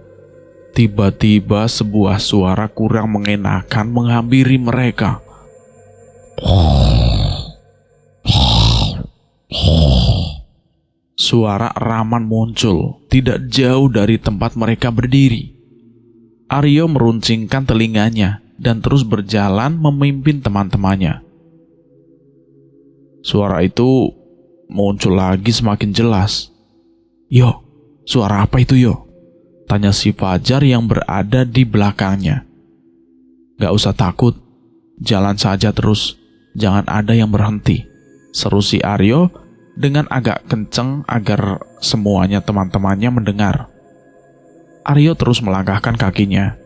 tiba-tiba sebuah suara kurang mengenakan menghampiri mereka. Suara Rahman muncul tidak jauh dari tempat mereka berdiri. Aryo meruncingkan telinganya dan terus berjalan memimpin teman-temannya. Suara itu muncul lagi semakin jelas. "Yo, suara apa itu, yo?" tanya si Fajar yang berada di belakangnya. "Gak usah takut, jalan saja terus, jangan ada yang berhenti," seru si Aryo dengan agak kenceng agar semuanya teman-temannya mendengar. Aryo terus melangkahkan kakinya,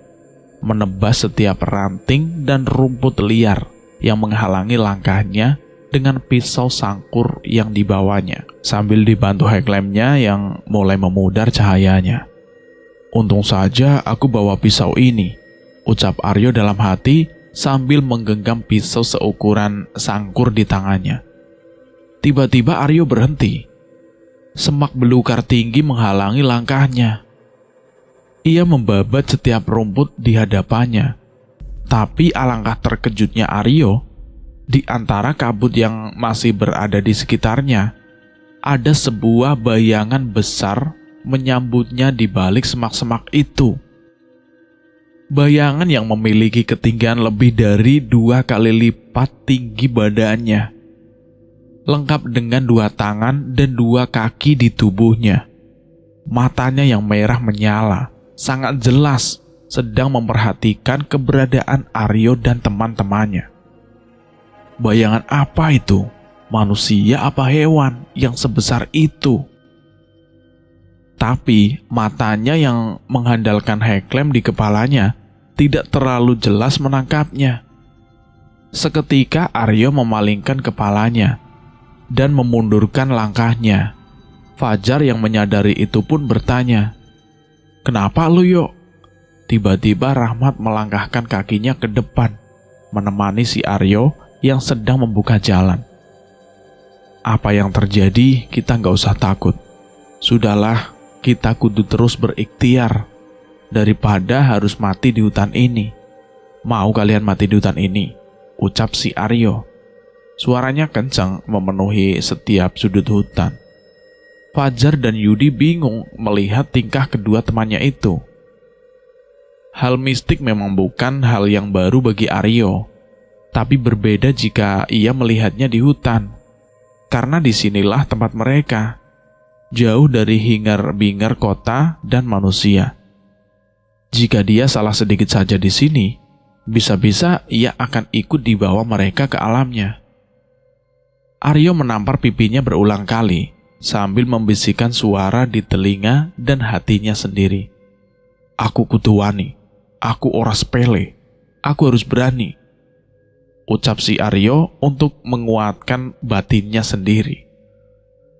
menebas setiap ranting dan rumput liar yang menghalangi langkahnya dengan pisau sangkur yang dibawanya, sambil dibantu headlampnya yang mulai memudar cahayanya. "Untung saja aku bawa pisau ini," ucap Aryo dalam hati sambil menggenggam pisau seukuran sangkur di tangannya. Tiba-tiba Aryo berhenti. Semak belukar tinggi menghalangi langkahnya. Ia membabat setiap rumput di hadapannya. Tapi alangkah terkejutnya Aryo, di antara kabut yang masih berada di sekitarnya, ada sebuah bayangan besar menyambutnya di balik semak-semak itu. Bayangan yang memiliki ketinggian lebih dari 2 kali lipat tinggi badannya, lengkap dengan 2 tangan dan 2 kaki di tubuhnya. Matanya yang merah menyala, sangat jelas sedang memperhatikan keberadaan Aryo dan teman-temannya. Bayangan apa itu? Manusia apa hewan yang sebesar itu? Tapi matanya yang mengandalkan headlamp di kepalanya tidak terlalu jelas menangkapnya. Seketika Aryo memalingkan kepalanya dan memundurkan langkahnya. Fajar yang menyadari itu pun bertanya, "Kenapa lu, Yo?" Tiba-tiba Rahmat melangkahkan kakinya ke depan, menemani si Aryo yang sedang membuka jalan. "Apa yang terjadi, kita nggak usah takut. Sudahlah, kita kudu terus berikhtiar daripada harus mati di hutan ini. Mau kalian mati di hutan ini?" ucap si Aryo. Suaranya kencang memenuhi setiap sudut hutan. Fajar dan Yudi bingung melihat tingkah kedua temannya itu. Hal mistik memang bukan hal yang baru bagi Aryo, tapi berbeda jika ia melihatnya di hutan, karena disinilah tempat mereka, jauh dari hingar-bingar kota dan manusia. Jika dia salah sedikit saja di sini, bisa-bisa ia akan ikut dibawa mereka ke alamnya. Aryo menampar pipinya berulang kali sambil membisikkan suara di telinga dan hatinya sendiri. "Aku kudu wani, aku ora sepele, aku harus berani," ucap si Aryo untuk menguatkan batinnya sendiri.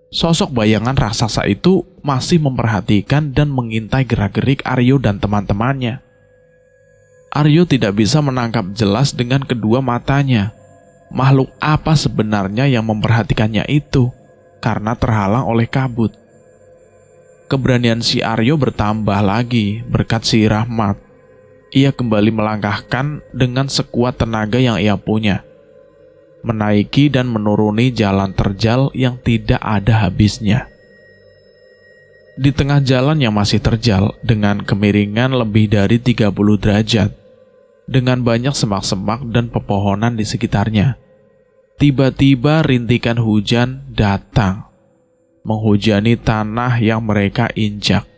Sosok bayangan raksasa itu masih memperhatikan dan mengintai gerak-gerik Aryo dan teman-temannya. Aryo tidak bisa menangkap jelas dengan kedua matanya makhluk apa sebenarnya yang memperhatikannya itu, karena terhalang oleh kabut. Keberanian si Aryo bertambah lagi berkat si Rahmat. Ia kembali melangkahkan dengan sekuat tenaga yang ia punya, menaiki dan menuruni jalan terjal yang tidak ada habisnya. Di tengah jalan yang masih terjal dengan kemiringan lebih dari 30 derajat, dengan banyak semak-semak dan pepohonan di sekitarnya, tiba-tiba rintikan hujan datang, menghujani tanah yang mereka injak.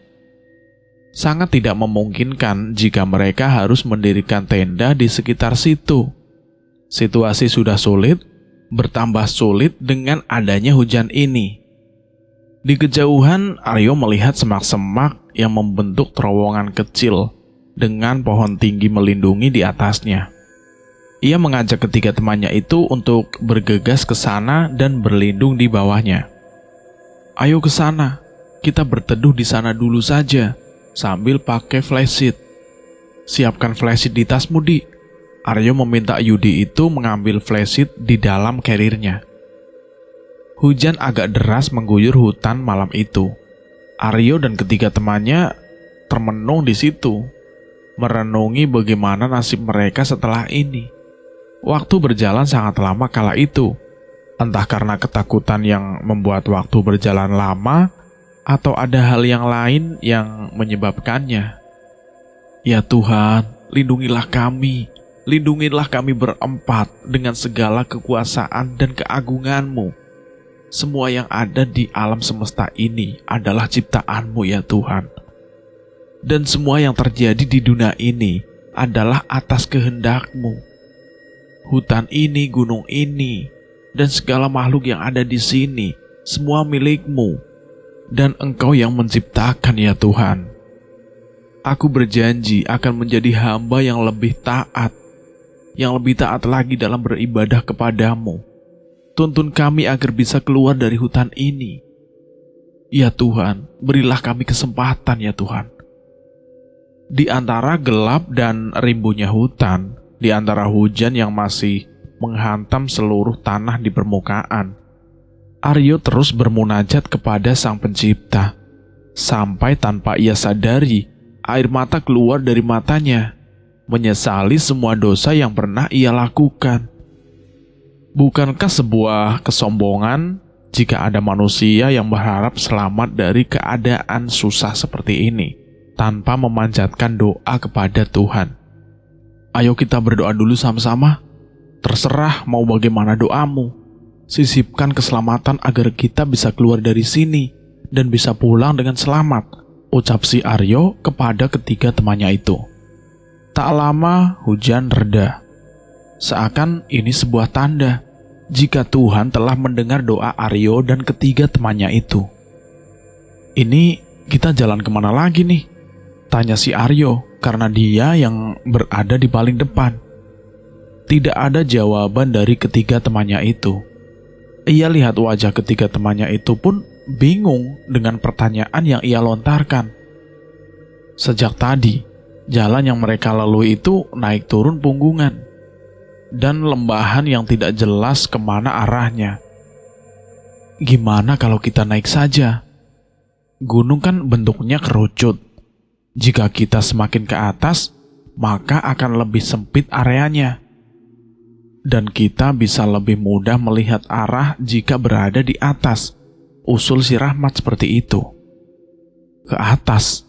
Sangat tidak memungkinkan jika mereka harus mendirikan tenda di sekitar situ. Situasi sudah sulit, bertambah sulit dengan adanya hujan ini. Di kejauhan, Aryo melihat semak-semak yang membentuk terowongan kecil dengan pohon tinggi melindungi di atasnya. Ia mengajak ketiga temannya itu untuk bergegas ke sana dan berlindung di bawahnya. "Ayo ke sana, kita berteduh di sana dulu saja sambil pakai flashlight. Siapkan flashlight di tasmu, Di." Aryo meminta Yudi itu mengambil flashlight di dalam carrier-nya. Hujan agak deras mengguyur hutan malam itu. Aryo dan ketiga temannya termenung di situ, merenungi bagaimana nasib mereka setelah ini. Waktu berjalan sangat lama kala itu, entah karena ketakutan yang membuat waktu berjalan lama, atau ada hal yang lain yang menyebabkannya. "Ya Tuhan, lindungilah kami berempat dengan segala kekuasaan dan keagungan-Mu. Semua yang ada di alam semesta ini adalah ciptaan-Mu ya Tuhan. Dan semua yang terjadi di dunia ini adalah atas kehendak-Mu. Hutan ini, gunung ini, dan segala makhluk yang ada di sini, semua milik-Mu. Dan Engkau yang menciptakan ya Tuhan. Aku berjanji akan menjadi hamba yang lebih taat lagi dalam beribadah kepadamu. Tuntun kami agar bisa keluar dari hutan ini. Ya Tuhan, berilah kami kesempatan ya Tuhan." Di antara gelap dan rimbunnya hutan, di antara hujan yang masih menghantam seluruh tanah di permukaan, Aryo terus bermunajat kepada Sang Pencipta, sampai tanpa ia sadari, air mata keluar dari matanya, menyesali semua dosa yang pernah ia lakukan. Bukankah sebuah kesombongan jika ada manusia yang berharap selamat dari keadaan susah seperti ini, tanpa memanjatkan doa kepada Tuhan? Ayo kita berdoa dulu sama-sama. Terserah mau bagaimana doamu. Sisipkan keselamatan agar kita bisa keluar dari sini dan bisa pulang dengan selamat, ucap si Aryo kepada ketiga temannya itu. Tak lama hujan reda. Seakan ini sebuah tanda jika Tuhan telah mendengar doa Aryo dan ketiga temannya itu. Ini kita jalan kemana lagi nih? Tanya si Aryo karena dia yang berada di paling depan. Tidak ada jawaban dari ketiga temannya itu. Ia lihat wajah ketiga temannya itu pun bingung dengan pertanyaan yang ia lontarkan. Sejak tadi, jalan yang mereka lalui itu naik turun punggungan dan lembahan yang tidak jelas kemana arahnya. Gimana kalau kita naik saja? Gunung kan bentuknya kerucut. Jika kita semakin ke atas, maka akan lebih sempit areanya. Dan kita bisa lebih mudah melihat arah jika berada di atas, usul si Rahmat seperti itu. Ke atas?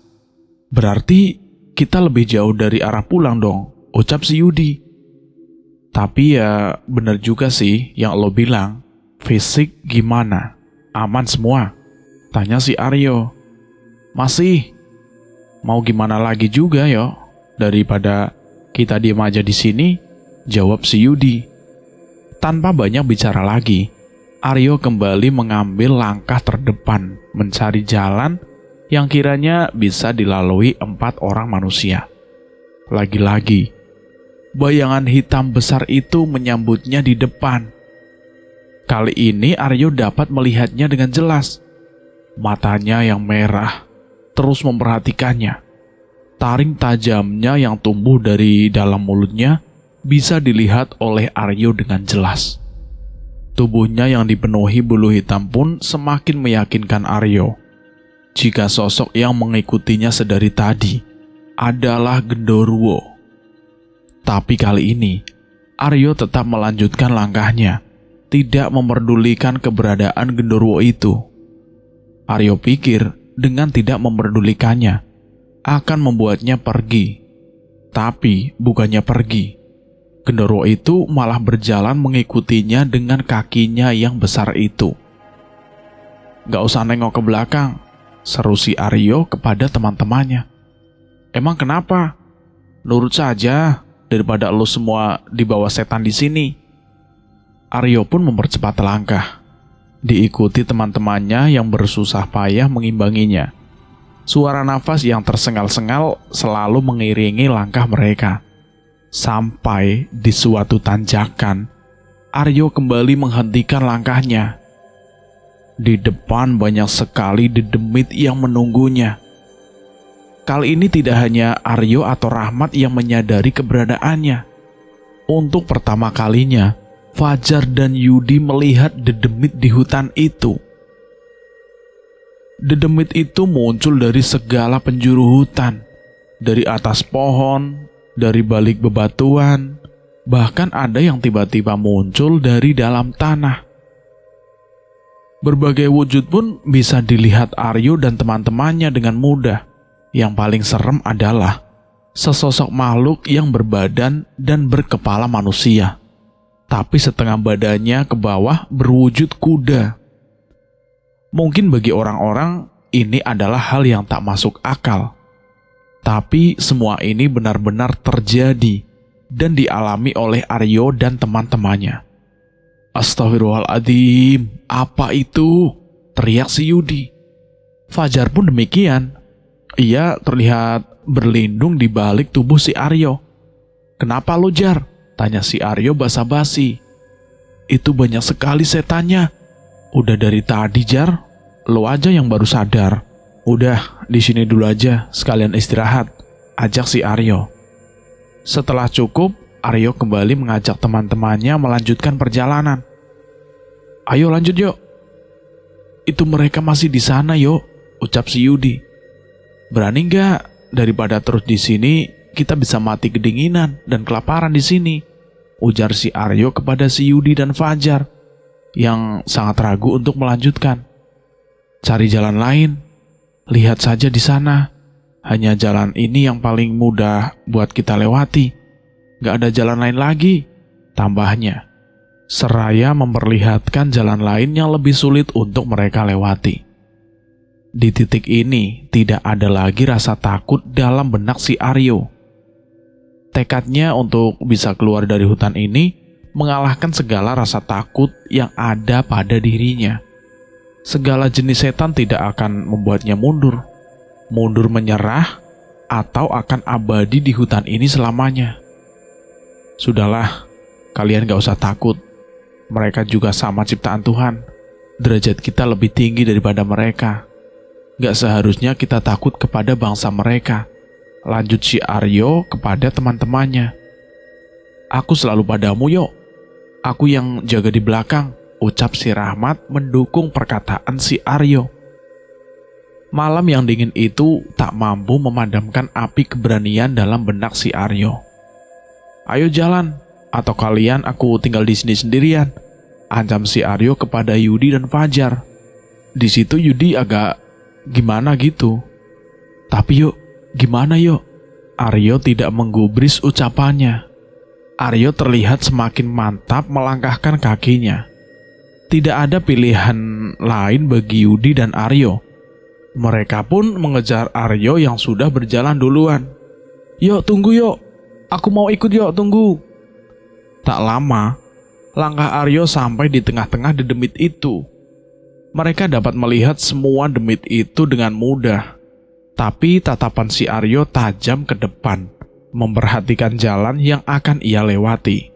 Berarti kita lebih jauh dari arah pulang dong, ucap si Yudi. Tapi ya bener juga sih yang lo bilang. Fisik gimana? Aman semua? Tanya si Aryo. Masih. Mau gimana lagi juga yo? Daripada kita diem aja di sini, jawab si Yudi. Tanpa banyak bicara lagi, Aryo kembali mengambil langkah terdepan mencari jalan yang kiranya bisa dilalui 4 orang manusia. Lagi-lagi, bayangan hitam besar itu menyambutnya di depan. Kali ini Aryo dapat melihatnya dengan jelas. Matanya yang merah terus memperhatikannya. Taring tajamnya yang tumbuh dari dalam mulutnya bisa dilihat oleh Aryo dengan jelas. Tubuhnya yang dipenuhi bulu hitam pun semakin meyakinkan Aryo jika sosok yang mengikutinya sedari tadi adalah Genderuwo. Tapi kali ini, Aryo tetap melanjutkan langkahnya, tidak memperdulikan keberadaan Genderuwo itu. Aryo pikir dengan tidak memperdulikannya akan membuatnya pergi. Tapi bukannya pergi. Genderuwo itu malah berjalan mengikutinya dengan kakinya yang besar itu. Gak usah nengok ke belakang, seru si Aryo kepada teman-temannya. Emang kenapa? Nurut saja daripada lo semua dibawa setan di sini. Aryo pun mempercepat langkah, diikuti teman-temannya yang bersusah payah mengimbanginya. Suara nafas yang tersengal-sengal selalu mengiringi langkah mereka. Sampai di suatu tanjakan, Aryo kembali menghentikan langkahnya. Di depan banyak sekali dedemit yang menunggunya. Kali ini tidak hanya Aryo atau Rahmat yang menyadari keberadaannya. Untuk pertama kalinya, Fajar dan Yudi melihat dedemit di hutan itu. Dedemit itu muncul dari segala penjuru hutan, dari atas pohon, dari balik bebatuan, bahkan ada yang tiba-tiba muncul dari dalam tanah. Berbagai wujud pun bisa dilihat Aryo dan teman-temannya dengan mudah. Yang paling serem adalah sesosok makhluk yang berbadan dan berkepala manusia, tapi setengah badannya ke bawah berwujud kuda. Mungkin bagi orang-orang ini adalah hal yang tak masuk akal. Tapi semua ini benar-benar terjadi dan dialami oleh Aryo dan teman-temannya. Astagfirullahaladzim, apa itu? Teriak si Yudi. Fajar pun demikian. Ia terlihat berlindung di balik tubuh si Aryo. Kenapa lo, Jar? Tanya si Aryo basa-basi. Itu banyak sekali setannya. Udah dari tadi, Jar. Lo aja yang baru sadar. Udah, di sini dulu aja, sekalian istirahat, ajak si Aryo. Setelah cukup, Aryo kembali mengajak teman-temannya melanjutkan perjalanan. Ayo lanjut yuk, itu mereka masih di sana yo, ucap si Yudi. Berani nggak? Daripada terus di sini, kita bisa mati kedinginan dan kelaparan di sini, ujar si Aryo kepada si Yudi dan Fajar yang sangat ragu untuk melanjutkan. Cari jalan lain, lihat saja di sana. Hanya jalan ini yang paling mudah buat kita lewati. Gak ada jalan lain lagi, tambahnya. Seraya memperlihatkan jalan lain yang lebih sulit untuk mereka lewati. Di titik ini tidak ada lagi rasa takut dalam benak si Aryo. Tekadnya untuk bisa keluar dari hutan ini mengalahkan segala rasa takut yang ada pada dirinya. Segala jenis setan tidak akan membuatnya mundur menyerah, atau akan abadi di hutan ini selamanya. Sudahlah, kalian gak usah takut. Mereka juga sama ciptaan Tuhan. Derajat kita lebih tinggi daripada mereka. Gak seharusnya kita takut kepada bangsa mereka, lanjut si Aryo kepada teman-temannya. Aku selalu padamu yo. Aku yang jaga di belakang, ucap si Rahmat mendukung perkataan si Aryo. Malam yang dingin itu tak mampu memadamkan api keberanian dalam benak si Aryo. Ayo jalan, atau kalian aku tinggal di sini sendirian, ancam si Aryo kepada Yudi dan Fajar. Di situ Yudi agak gimana gitu. Tapi yuk, gimana yuk? Aryo tidak menggubris ucapannya. Aryo terlihat semakin mantap melangkahkan kakinya. Tidak ada pilihan lain bagi Yudi dan Aryo. Mereka pun mengejar Aryo yang sudah berjalan duluan. Yuk, tunggu yuk. Aku mau ikut yuk, tunggu. Tak lama, langkah Aryo sampai di tengah-tengah dedemit itu. Mereka dapat melihat semua demit itu dengan mudah. Tapi tatapan si Aryo tajam ke depan, memperhatikan jalan yang akan ia lewati.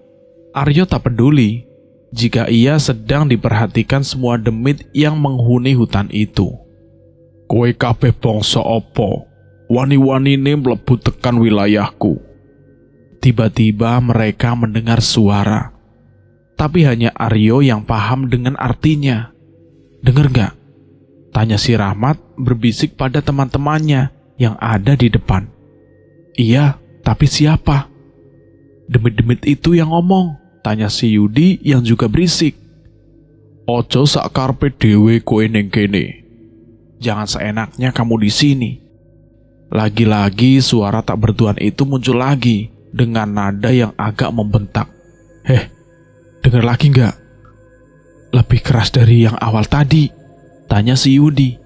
Aryo tak peduli jika ia sedang diperhatikan semua demit yang menghuni hutan itu. Kowe kabeh bangsa apa? Wani-wanine mlebu tekan wilayahku. Tiba-tiba mereka mendengar suara. Tapi hanya Aryo yang paham dengan artinya. Dengar gak? Tanya si Rahmat berbisik pada teman-temannya yang ada di depan. Iya, tapi siapa? Demit-demit itu yang ngomong, tanya si Yudi yang juga berisik. Ojo sak karpe dewe kowe ning kene. Jangan seenaknya kamu di sini. Lagi-lagi suara tak bertuan itu muncul lagi dengan nada yang agak membentak. Dengar lagi nggak? Lebih keras dari yang awal tadi, tanya si Yudi.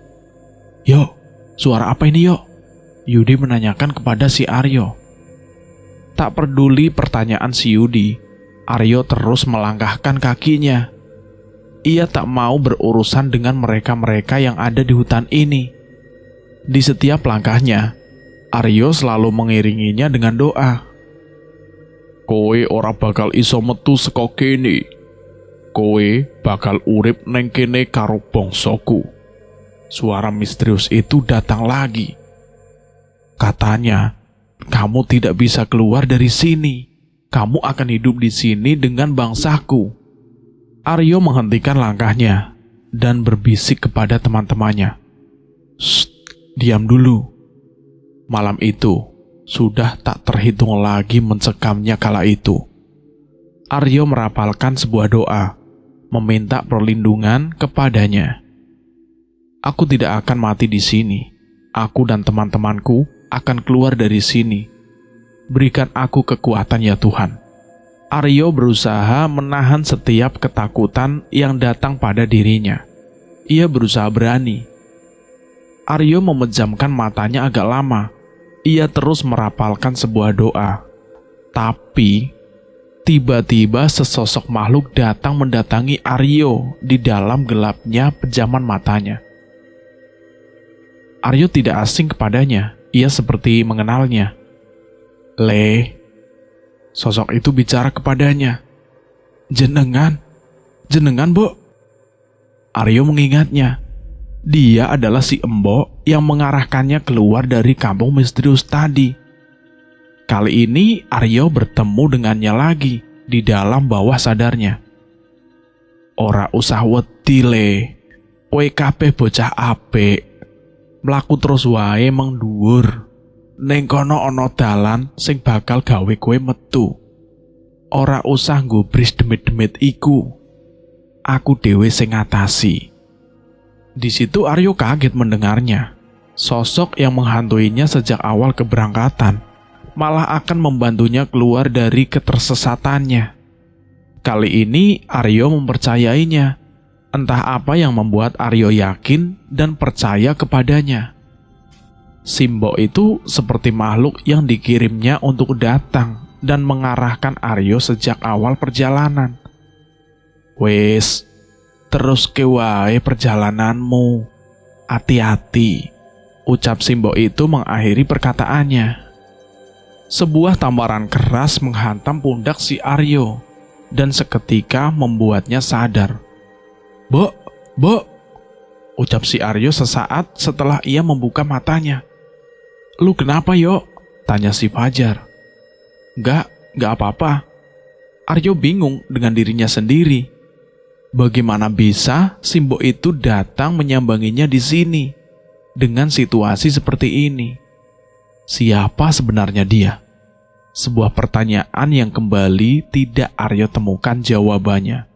Yo, suara apa ini yo? Yudi menanyakan kepada si Aryo. Tak peduli pertanyaan si Yudi, Aryo terus melangkahkan kakinya. Ia tak mau berurusan dengan mereka-mereka yang ada di hutan ini. Di setiap langkahnya, Aryo selalu mengiringinya dengan doa. Kowe ora bakal iso metu saka kene. Kowe bakal urip neng kene karo bangsaku. Suara misterius itu datang lagi. Katanya, kamu tidak bisa keluar dari sini. Kamu akan hidup di sini dengan bangsaku. Aryo menghentikan langkahnya dan berbisik kepada teman-temannya. Shh, diam dulu. Malam itu sudah tak terhitung lagi mencekamnya kala itu. Aryo merapalkan sebuah doa, meminta perlindungan kepadanya. Aku tidak akan mati di sini. Aku dan teman-temanku akan keluar dari sini. Berikan aku kekuatan ya Tuhan. Aryo berusaha menahan setiap ketakutan yang datang pada dirinya. Ia berusaha berani. Aryo memejamkan matanya agak lama. Ia terus merapalkan sebuah doa. Tapi, tiba-tiba sesosok makhluk datang mendatangi Aryo di dalam gelapnya pejaman matanya. Aryo tidak asing kepadanya. Ia seperti mengenalnya. Sosok itu bicara kepadanya. Jenengan, Bo. Aryo mengingatnya. Dia adalah si Embok yang mengarahkannya keluar dari kampung misterius tadi. Kali ini Aryo bertemu dengannya lagi di dalam bawah sadarnya. Ora usah wedi le. Kowe kabeh bocah apik. Mlaku terus wae meng dhuwur. Ning kono ana dalan sing bakal gawe kowe metu. Ora usah nggubris demit-demit iku. Aku dhewe sing ngatasi. Di situ Aryo kaget mendengarnya. Sosok yang menghantuinya sejak awal keberangkatan malah akan membantunya keluar dari ketersesatannya. Kali ini Aryo mempercayainya. Entah apa yang membuat Aryo yakin dan percaya kepadanya. Simbok itu seperti makhluk yang dikirimnya untuk datang dan mengarahkan Aryo sejak awal perjalanan. Wes, terus ke wae perjalananmu. Hati-hati, ucap Simbok itu mengakhiri perkataannya. Sebuah tamparan keras menghantam pundak si Aryo dan seketika membuatnya sadar. Bok, ucap si Aryo sesaat setelah ia membuka matanya. Lu kenapa yo? Tanya si Fajar. Enggak apa-apa. Aryo bingung dengan dirinya sendiri. Bagaimana bisa Simbok itu datang menyambanginya di sini dengan situasi seperti ini? Siapa sebenarnya dia? Sebuah pertanyaan yang kembali tidak Aryo temukan jawabannya.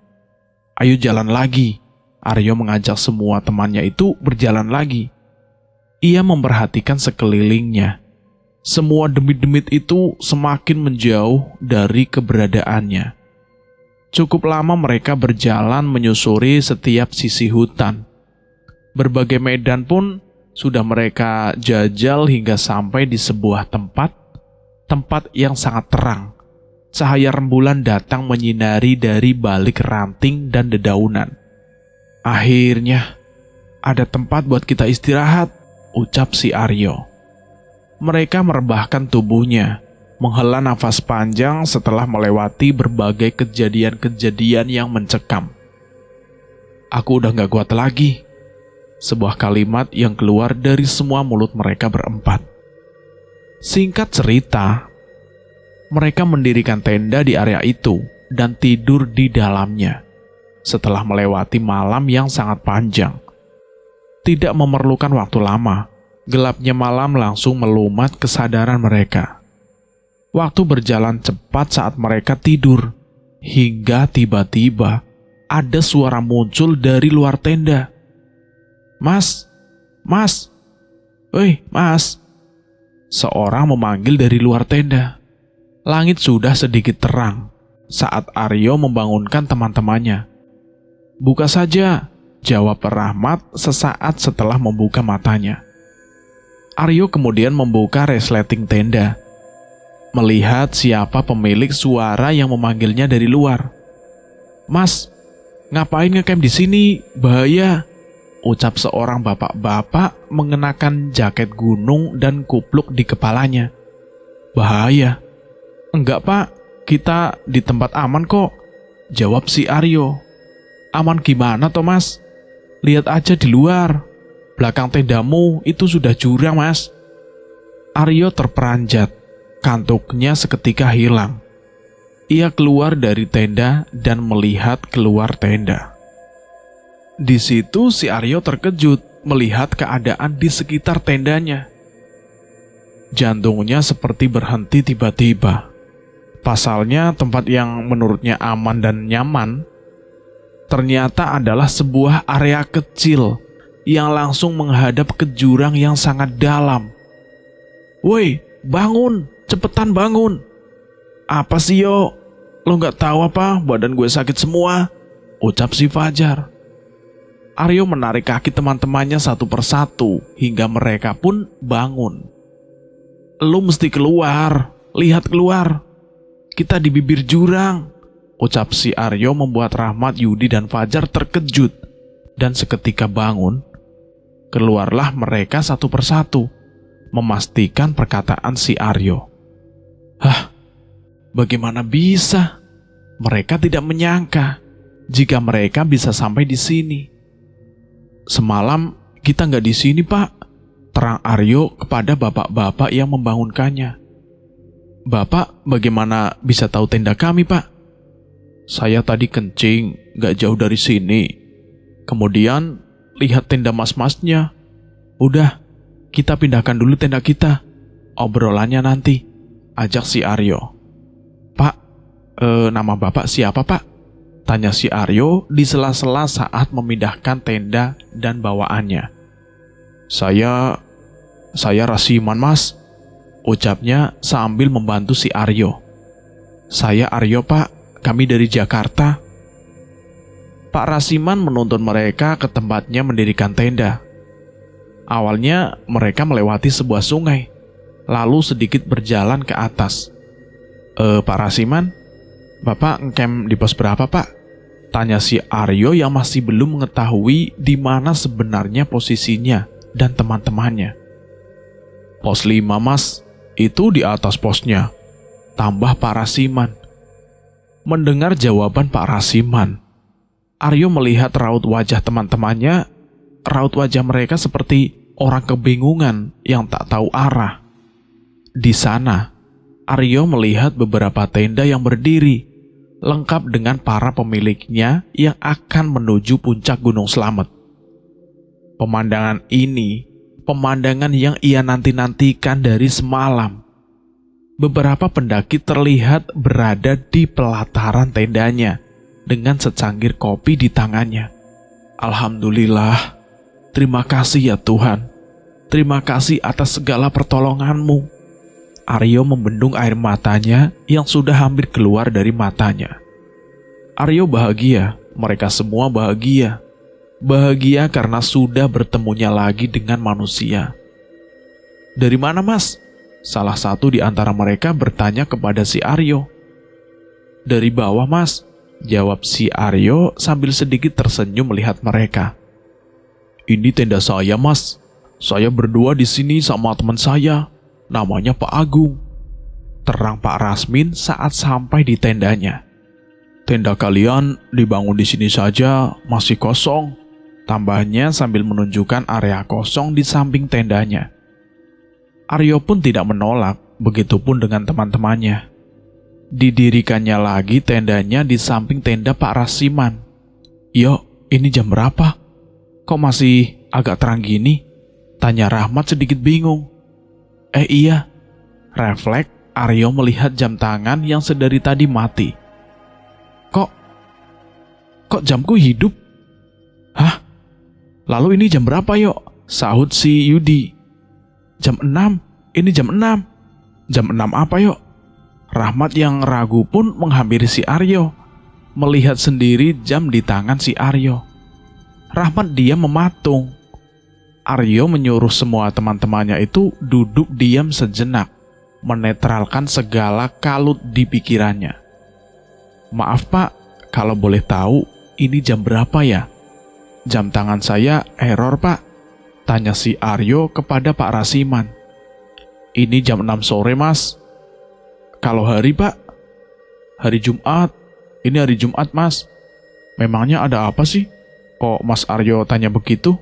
Ayo jalan lagi. Aryo mengajak semua temannya itu berjalan lagi. Ia memperhatikan sekelilingnya. Semua demit-demit itu semakin menjauh dari keberadaannya. Cukup lama mereka berjalan menyusuri setiap sisi hutan. Berbagai medan pun sudah mereka jajal hingga sampai di sebuah tempat yang sangat terang. Cahaya rembulan datang menyinari dari balik ranting dan dedaunan. Akhirnya, ada tempat buat kita istirahat, ucap si Aryo. Mereka merebahkan tubuhnya, menghela nafas panjang setelah melewati berbagai kejadian-kejadian yang mencekam. Aku udah gak kuat lagi. Sebuah kalimat yang keluar dari semua mulut mereka berempat. Singkat cerita, mereka mendirikan tenda di area itu dan tidur di dalamnya. Setelah melewati malam yang sangat panjang. Tidak memerlukan waktu lama, gelapnya malam langsung melumat kesadaran mereka. Waktu berjalan cepat saat mereka tidur, hingga tiba-tiba ada suara muncul dari luar tenda. Mas, woi mas. Seorang memanggil dari luar tenda. Langit sudah sedikit terang saat Aryo membangunkan teman-temannya. Buka saja, jawab Rahmat sesaat setelah membuka matanya. Aryo kemudian membuka resleting tenda, melihat siapa pemilik suara yang memanggilnya dari luar. Mas, ngapain ngecamp di sini? Bahaya, ucap seorang bapak-bapak mengenakan jaket gunung dan kupluk di kepalanya. Bahaya? Enggak pak, kita di tempat aman kok, jawab si Aryo. Aman gimana Thomas? Lihat aja di luar. Belakang tendamu itu sudah jurang mas. Aryo terperanjat. Kantuknya seketika hilang. Ia keluar dari tenda dan melihat keluar tenda. Di situ si Aryo terkejut melihat keadaan di sekitar tendanya. Jantungnya seperti berhenti tiba-tiba. Pasalnya tempat yang menurutnya aman dan nyaman ternyata adalah sebuah area kecil yang langsung menghadap ke jurang yang sangat dalam. Woi, bangun, cepetan bangun. Apa sih yo? Lo gak tahu apa badan gue sakit semua? Ucap si Fajar. Aryo menarik kaki teman-temannya satu persatu hingga mereka pun bangun. Lo mesti keluar, lihat keluar. Kita di bibir jurang, ucap si Aryo membuat Rahmat, Yudi, dan Fajar terkejut. Dan seketika bangun, keluarlah mereka satu persatu, memastikan perkataan si Aryo. Hah, bagaimana bisa? Mereka tidak menyangka jika mereka bisa sampai di sini. Semalam kita nggak di sini, Pak, terang Aryo kepada bapak-bapak yang membangunkannya. Bapak bagaimana bisa tahu tenda kami, Pak? Saya tadi kencing, gak jauh dari sini. Kemudian lihat tenda mas-masnya. Udah, kita pindahkan dulu tenda kita. Obrolannya nanti, ajak si Aryo. Pak, nama bapak siapa pak? Tanya si Aryo di sela-sela saat memindahkan tenda dan bawaannya. Saya Rasiman mas, ucapnya sambil membantu si Aryo. Saya Aryo pak, kami dari Jakarta. Pak Rasiman menuntun mereka ke tempatnya mendirikan tenda. Awalnya mereka melewati sebuah sungai, lalu sedikit berjalan ke atas. Pak Rasiman, bapak ngecamp di pos berapa pak? Tanya si Aryo yang masih belum mengetahui di mana sebenarnya posisinya dan teman-temannya. Pos 5 mas, itu di atas posnya, tambah Pak Rasiman. Mendengar jawaban Pak Rasiman, Aryo melihat raut wajah teman-temannya. Raut wajah mereka seperti orang kebingungan yang tak tahu arah. Di sana, Aryo melihat beberapa tenda yang berdiri, lengkap dengan para pemiliknya yang akan menuju puncak Gunung Slamet. Pemandangan ini, pemandangan yang ia nanti-nantikan dari semalam. Beberapa pendaki terlihat berada di pelataran tendanya dengan secangkir kopi di tangannya. Alhamdulillah, terima kasih ya Tuhan. Terima kasih atas segala pertolonganmu. Aryo membendung air matanya yang sudah hampir keluar dari matanya. Aryo bahagia, mereka semua bahagia. Bahagia karena sudah bertemunya lagi dengan manusia. Dari mana mas? Salah satu di antara mereka bertanya kepada si Aryo. Dari bawah mas, jawab si Aryo sambil sedikit tersenyum melihat mereka. Ini tenda saya mas. Saya berdua di sini sama teman saya. Namanya Pak Agung. Terang Pak Rasmin saat sampai di tendanya. Tenda kalian dibangun di sini saja, masih kosong. Tambahnya sambil menunjukkan area kosong di samping tendanya. Aryo pun tidak menolak, begitupun dengan teman-temannya. Didirikannya lagi tendanya di samping tenda Pak Rasiman. Yo, ini jam berapa? Kok masih agak terang gini? Tanya Rahmat sedikit bingung. Iya, refleks Aryo melihat jam tangan yang sedari tadi mati. Kok jamku hidup? Hah? Lalu ini jam berapa yuk? Sahut si Yudi. Jam 6, ini jam 6. Jam 6 apa yuk? Rahmat yang ragu pun menghampiri si Aryo, melihat sendiri jam di tangan si Aryo. Rahmat diam mematung. Aryo menyuruh semua teman-temannya itu duduk diam sejenak, menetralkan segala kalut di pikirannya. Maaf pak, kalau boleh tahu, ini jam berapa ya? Jam tangan saya error pak, tanya si Aryo kepada Pak Rasiman. Ini jam 6 sore mas. Kalau hari pak? Hari Jumat. Ini hari Jumat mas. Memangnya ada apa sih? Kok Mas Aryo tanya begitu?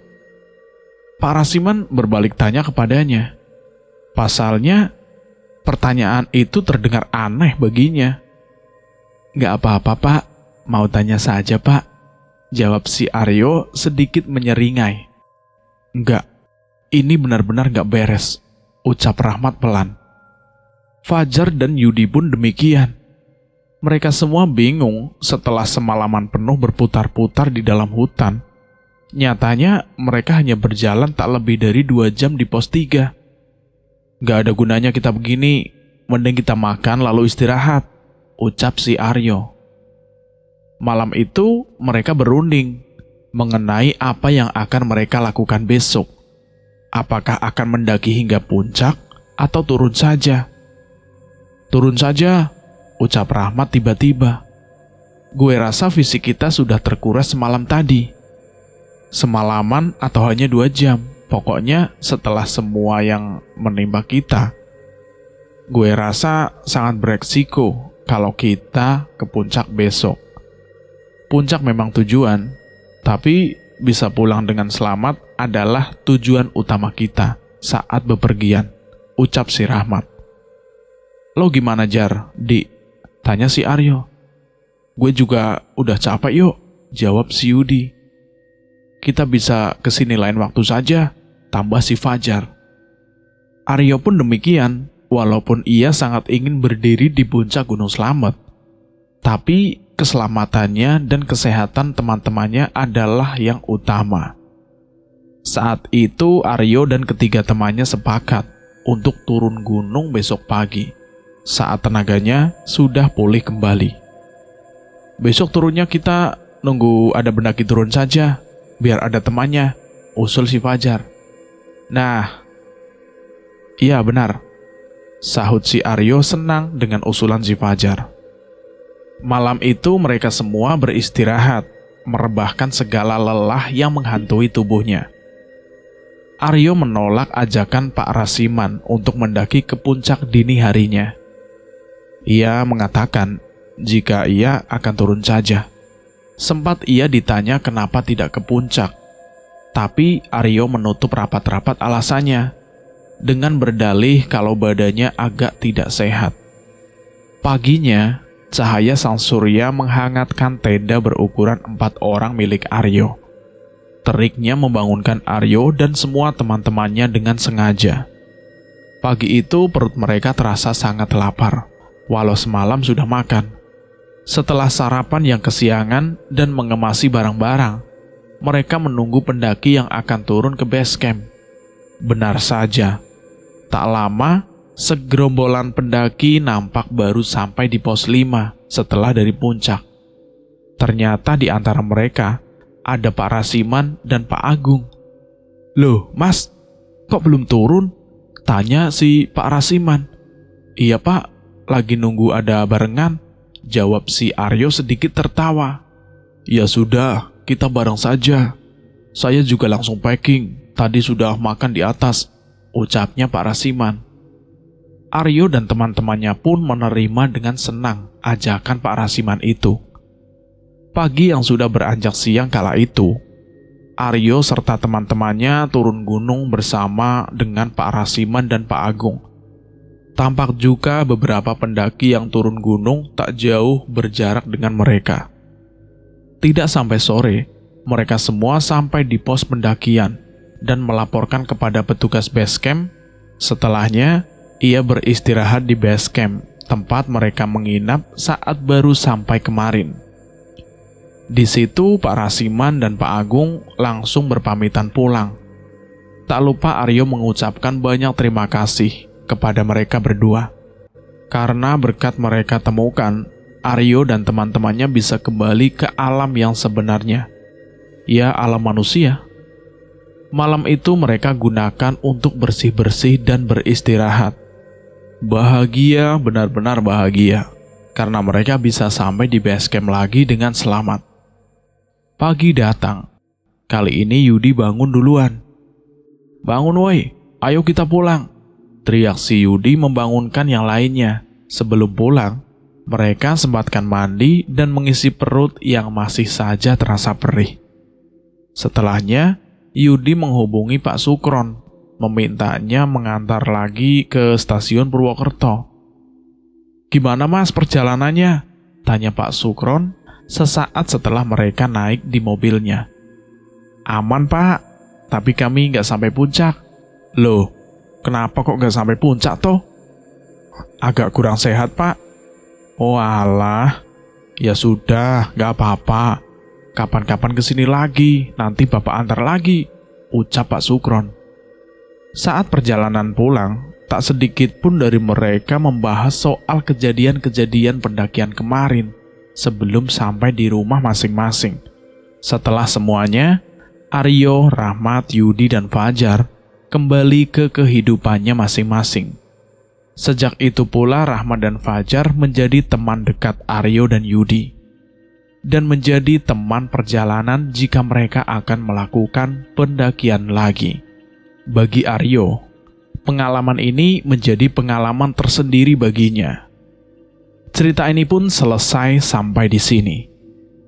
Pak Rasiman berbalik tanya kepadanya. Pasalnya, pertanyaan itu terdengar aneh baginya. Gak apa-apa pak, mau tanya saja pak, jawab si Aryo sedikit menyeringai. Enggak, ini benar-benar gak beres, ucap Rahmat pelan. Fajar dan Yudi pun demikian. Mereka semua bingung setelah semalaman penuh berputar-putar di dalam hutan. Nyatanya mereka hanya berjalan tak lebih dari 2 jam di pos 3. Gak ada gunanya kita begini, mending kita makan lalu istirahat, ucap si Aryo. Malam itu mereka berunding mengenai apa yang akan mereka lakukan besok. Apakah akan mendaki hingga puncak atau turun saja? Turun saja, ucap Rahmat tiba-tiba. Gue rasa fisik kita sudah terkuras semalam tadi. Semalaman atau hanya 2 jam, pokoknya setelah semua yang menimpa kita. Gue rasa sangat beresiko kalau kita ke puncak besok. Puncak memang tujuan, tapi bisa pulang dengan selamat adalah tujuan utama kita saat bepergian, ucap si Rahmat. Lo gimana Jar, Di? Tanya si Aryo. Gue juga udah capek yuk, jawab si Yudi. kita bisa kesini lain waktu saja, tambah si Fajar. Aryo pun demikian, walaupun ia sangat ingin berdiri di puncak Gunung Slamet. Tapi keselamatannya dan kesehatan teman-temannya adalah yang utama. Saat itu Aryo dan ketiga temannya sepakat untuk turun gunung besok pagi, saat tenaganya sudah pulih kembali. Besok turunnya kita nunggu ada pendaki turun saja, biar ada temannya, usul si Fajar. Nah, iya benar, sahut si Aryo senang dengan usulan si Fajar. Malam itu mereka semua beristirahat, merebahkan segala lelah yang menghantui tubuhnya. Aryo menolak ajakan Pak Rasiman untuk mendaki ke puncak dini harinya. Ia mengatakan jika ia akan turun saja. Sempat ia ditanya kenapa tidak ke puncak, tapi Aryo menutup rapat-rapat alasannya dengan berdalih kalau badannya agak tidak sehat. Paginya, cahaya sang surya menghangatkan tenda berukuran 4 orang milik Aryo. Teriknya membangunkan Aryo dan semua teman-temannya dengan sengaja. Pagi itu perut mereka terasa sangat lapar, walau semalam sudah makan. Setelah sarapan yang kesiangan dan mengemasi barang-barang, mereka menunggu pendaki yang akan turun ke base camp. Benar saja, tak lama segerombolan pendaki nampak baru sampai di pos 5 setelah dari puncak. Ternyata di antara mereka ada Pak Rasiman dan Pak Agung. "Loh mas, kok belum turun?" tanya si Pak Rasiman. "Iya pak, lagi nunggu ada barengan," jawab si Aryo sedikit tertawa. "Ya sudah, kita bareng saja. Saya juga langsung packing, tadi sudah makan di atas," ucapnya Pak Rasiman. Aryo dan teman-temannya pun menerima dengan senang ajakan Pak Rasiman itu. Pagi yang sudah beranjak siang kala itu, Aryo serta teman-temannya turun gunung bersama dengan Pak Rasiman dan Pak Agung. Tampak juga beberapa pendaki yang turun gunung tak jauh berjarak dengan mereka. Tidak sampai sore, mereka semua sampai di pos pendakian dan melaporkan kepada petugas base camp. Setelahnya, ia beristirahat di base camp, tempat mereka menginap saat baru sampai kemarin. Di situ Pak Rasiman dan Pak Agung langsung berpamitan pulang. Tak lupa Aryo mengucapkan banyak terima kasih kepada mereka berdua. Karena berkat mereka temukan, Aryo dan teman-temannya bisa kembali ke alam yang sebenarnya, ya alam manusia. Malam itu mereka gunakan untuk bersih-bersih dan beristirahat. Bahagia, benar-benar bahagia, karena mereka bisa sampai di base camp lagi dengan selamat. Pagi datang. Kali ini Yudi bangun duluan. "Bangun woi, ayo kita pulang," teriak si Yudi membangunkan yang lainnya. Sebelum pulang, mereka sempatkan mandi dan mengisi perut yang masih saja terasa perih. Setelahnya, Yudi menghubungi Pak Sukron, memintanya mengantar lagi ke stasiun Purwokerto. "Gimana mas perjalanannya?" tanya Pak Sukron sesaat setelah mereka naik di mobilnya. "Aman pak, tapi kami nggak sampai puncak." "Loh, kenapa kok nggak sampai puncak toh?" "Agak kurang sehat pak." "Oh alah, ya sudah, nggak apa-apa. Kapan-kapan kesini lagi, nanti bapak antar lagi," ucap Pak Sukron. Saat perjalanan pulang, tak sedikit pun dari mereka membahas soal kejadian-kejadian pendakian kemarin sebelum sampai di rumah masing-masing. Setelah semuanya, Aryo, Rahmat, Yudi, dan Fajar kembali ke kehidupannya masing-masing. Sejak itu pula Rahmat dan Fajar menjadi teman dekat Aryo dan Yudi, dan menjadi teman perjalanan jika mereka akan melakukan pendakian lagi. Bagi Aryo, pengalaman ini menjadi pengalaman tersendiri baginya. Cerita ini pun selesai sampai di sini.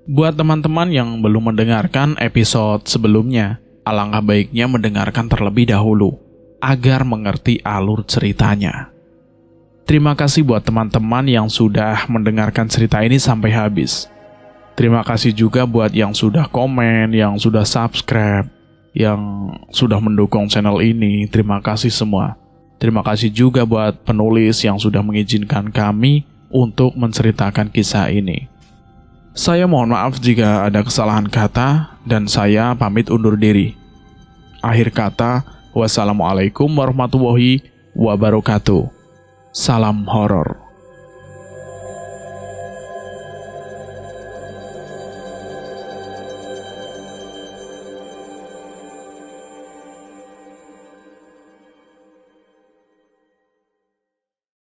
Buat teman-teman yang belum mendengarkan episode sebelumnya, alangkah baiknya mendengarkan terlebih dahulu agar mengerti alur ceritanya. Terima kasih buat teman-teman yang sudah mendengarkan cerita ini sampai habis. Terima kasih juga buat yang sudah komen, yang sudah subscribe, yang sudah mendukung channel ini. Terima kasih semua. Terima kasih juga buat penulis yang sudah mengizinkan kami untuk menceritakan kisah ini. Saya mohon maaf jika ada kesalahan kata dan saya pamit undur diri. Akhir kata, wassalamualaikum warahmatullahi wabarakatuh. Salam horor.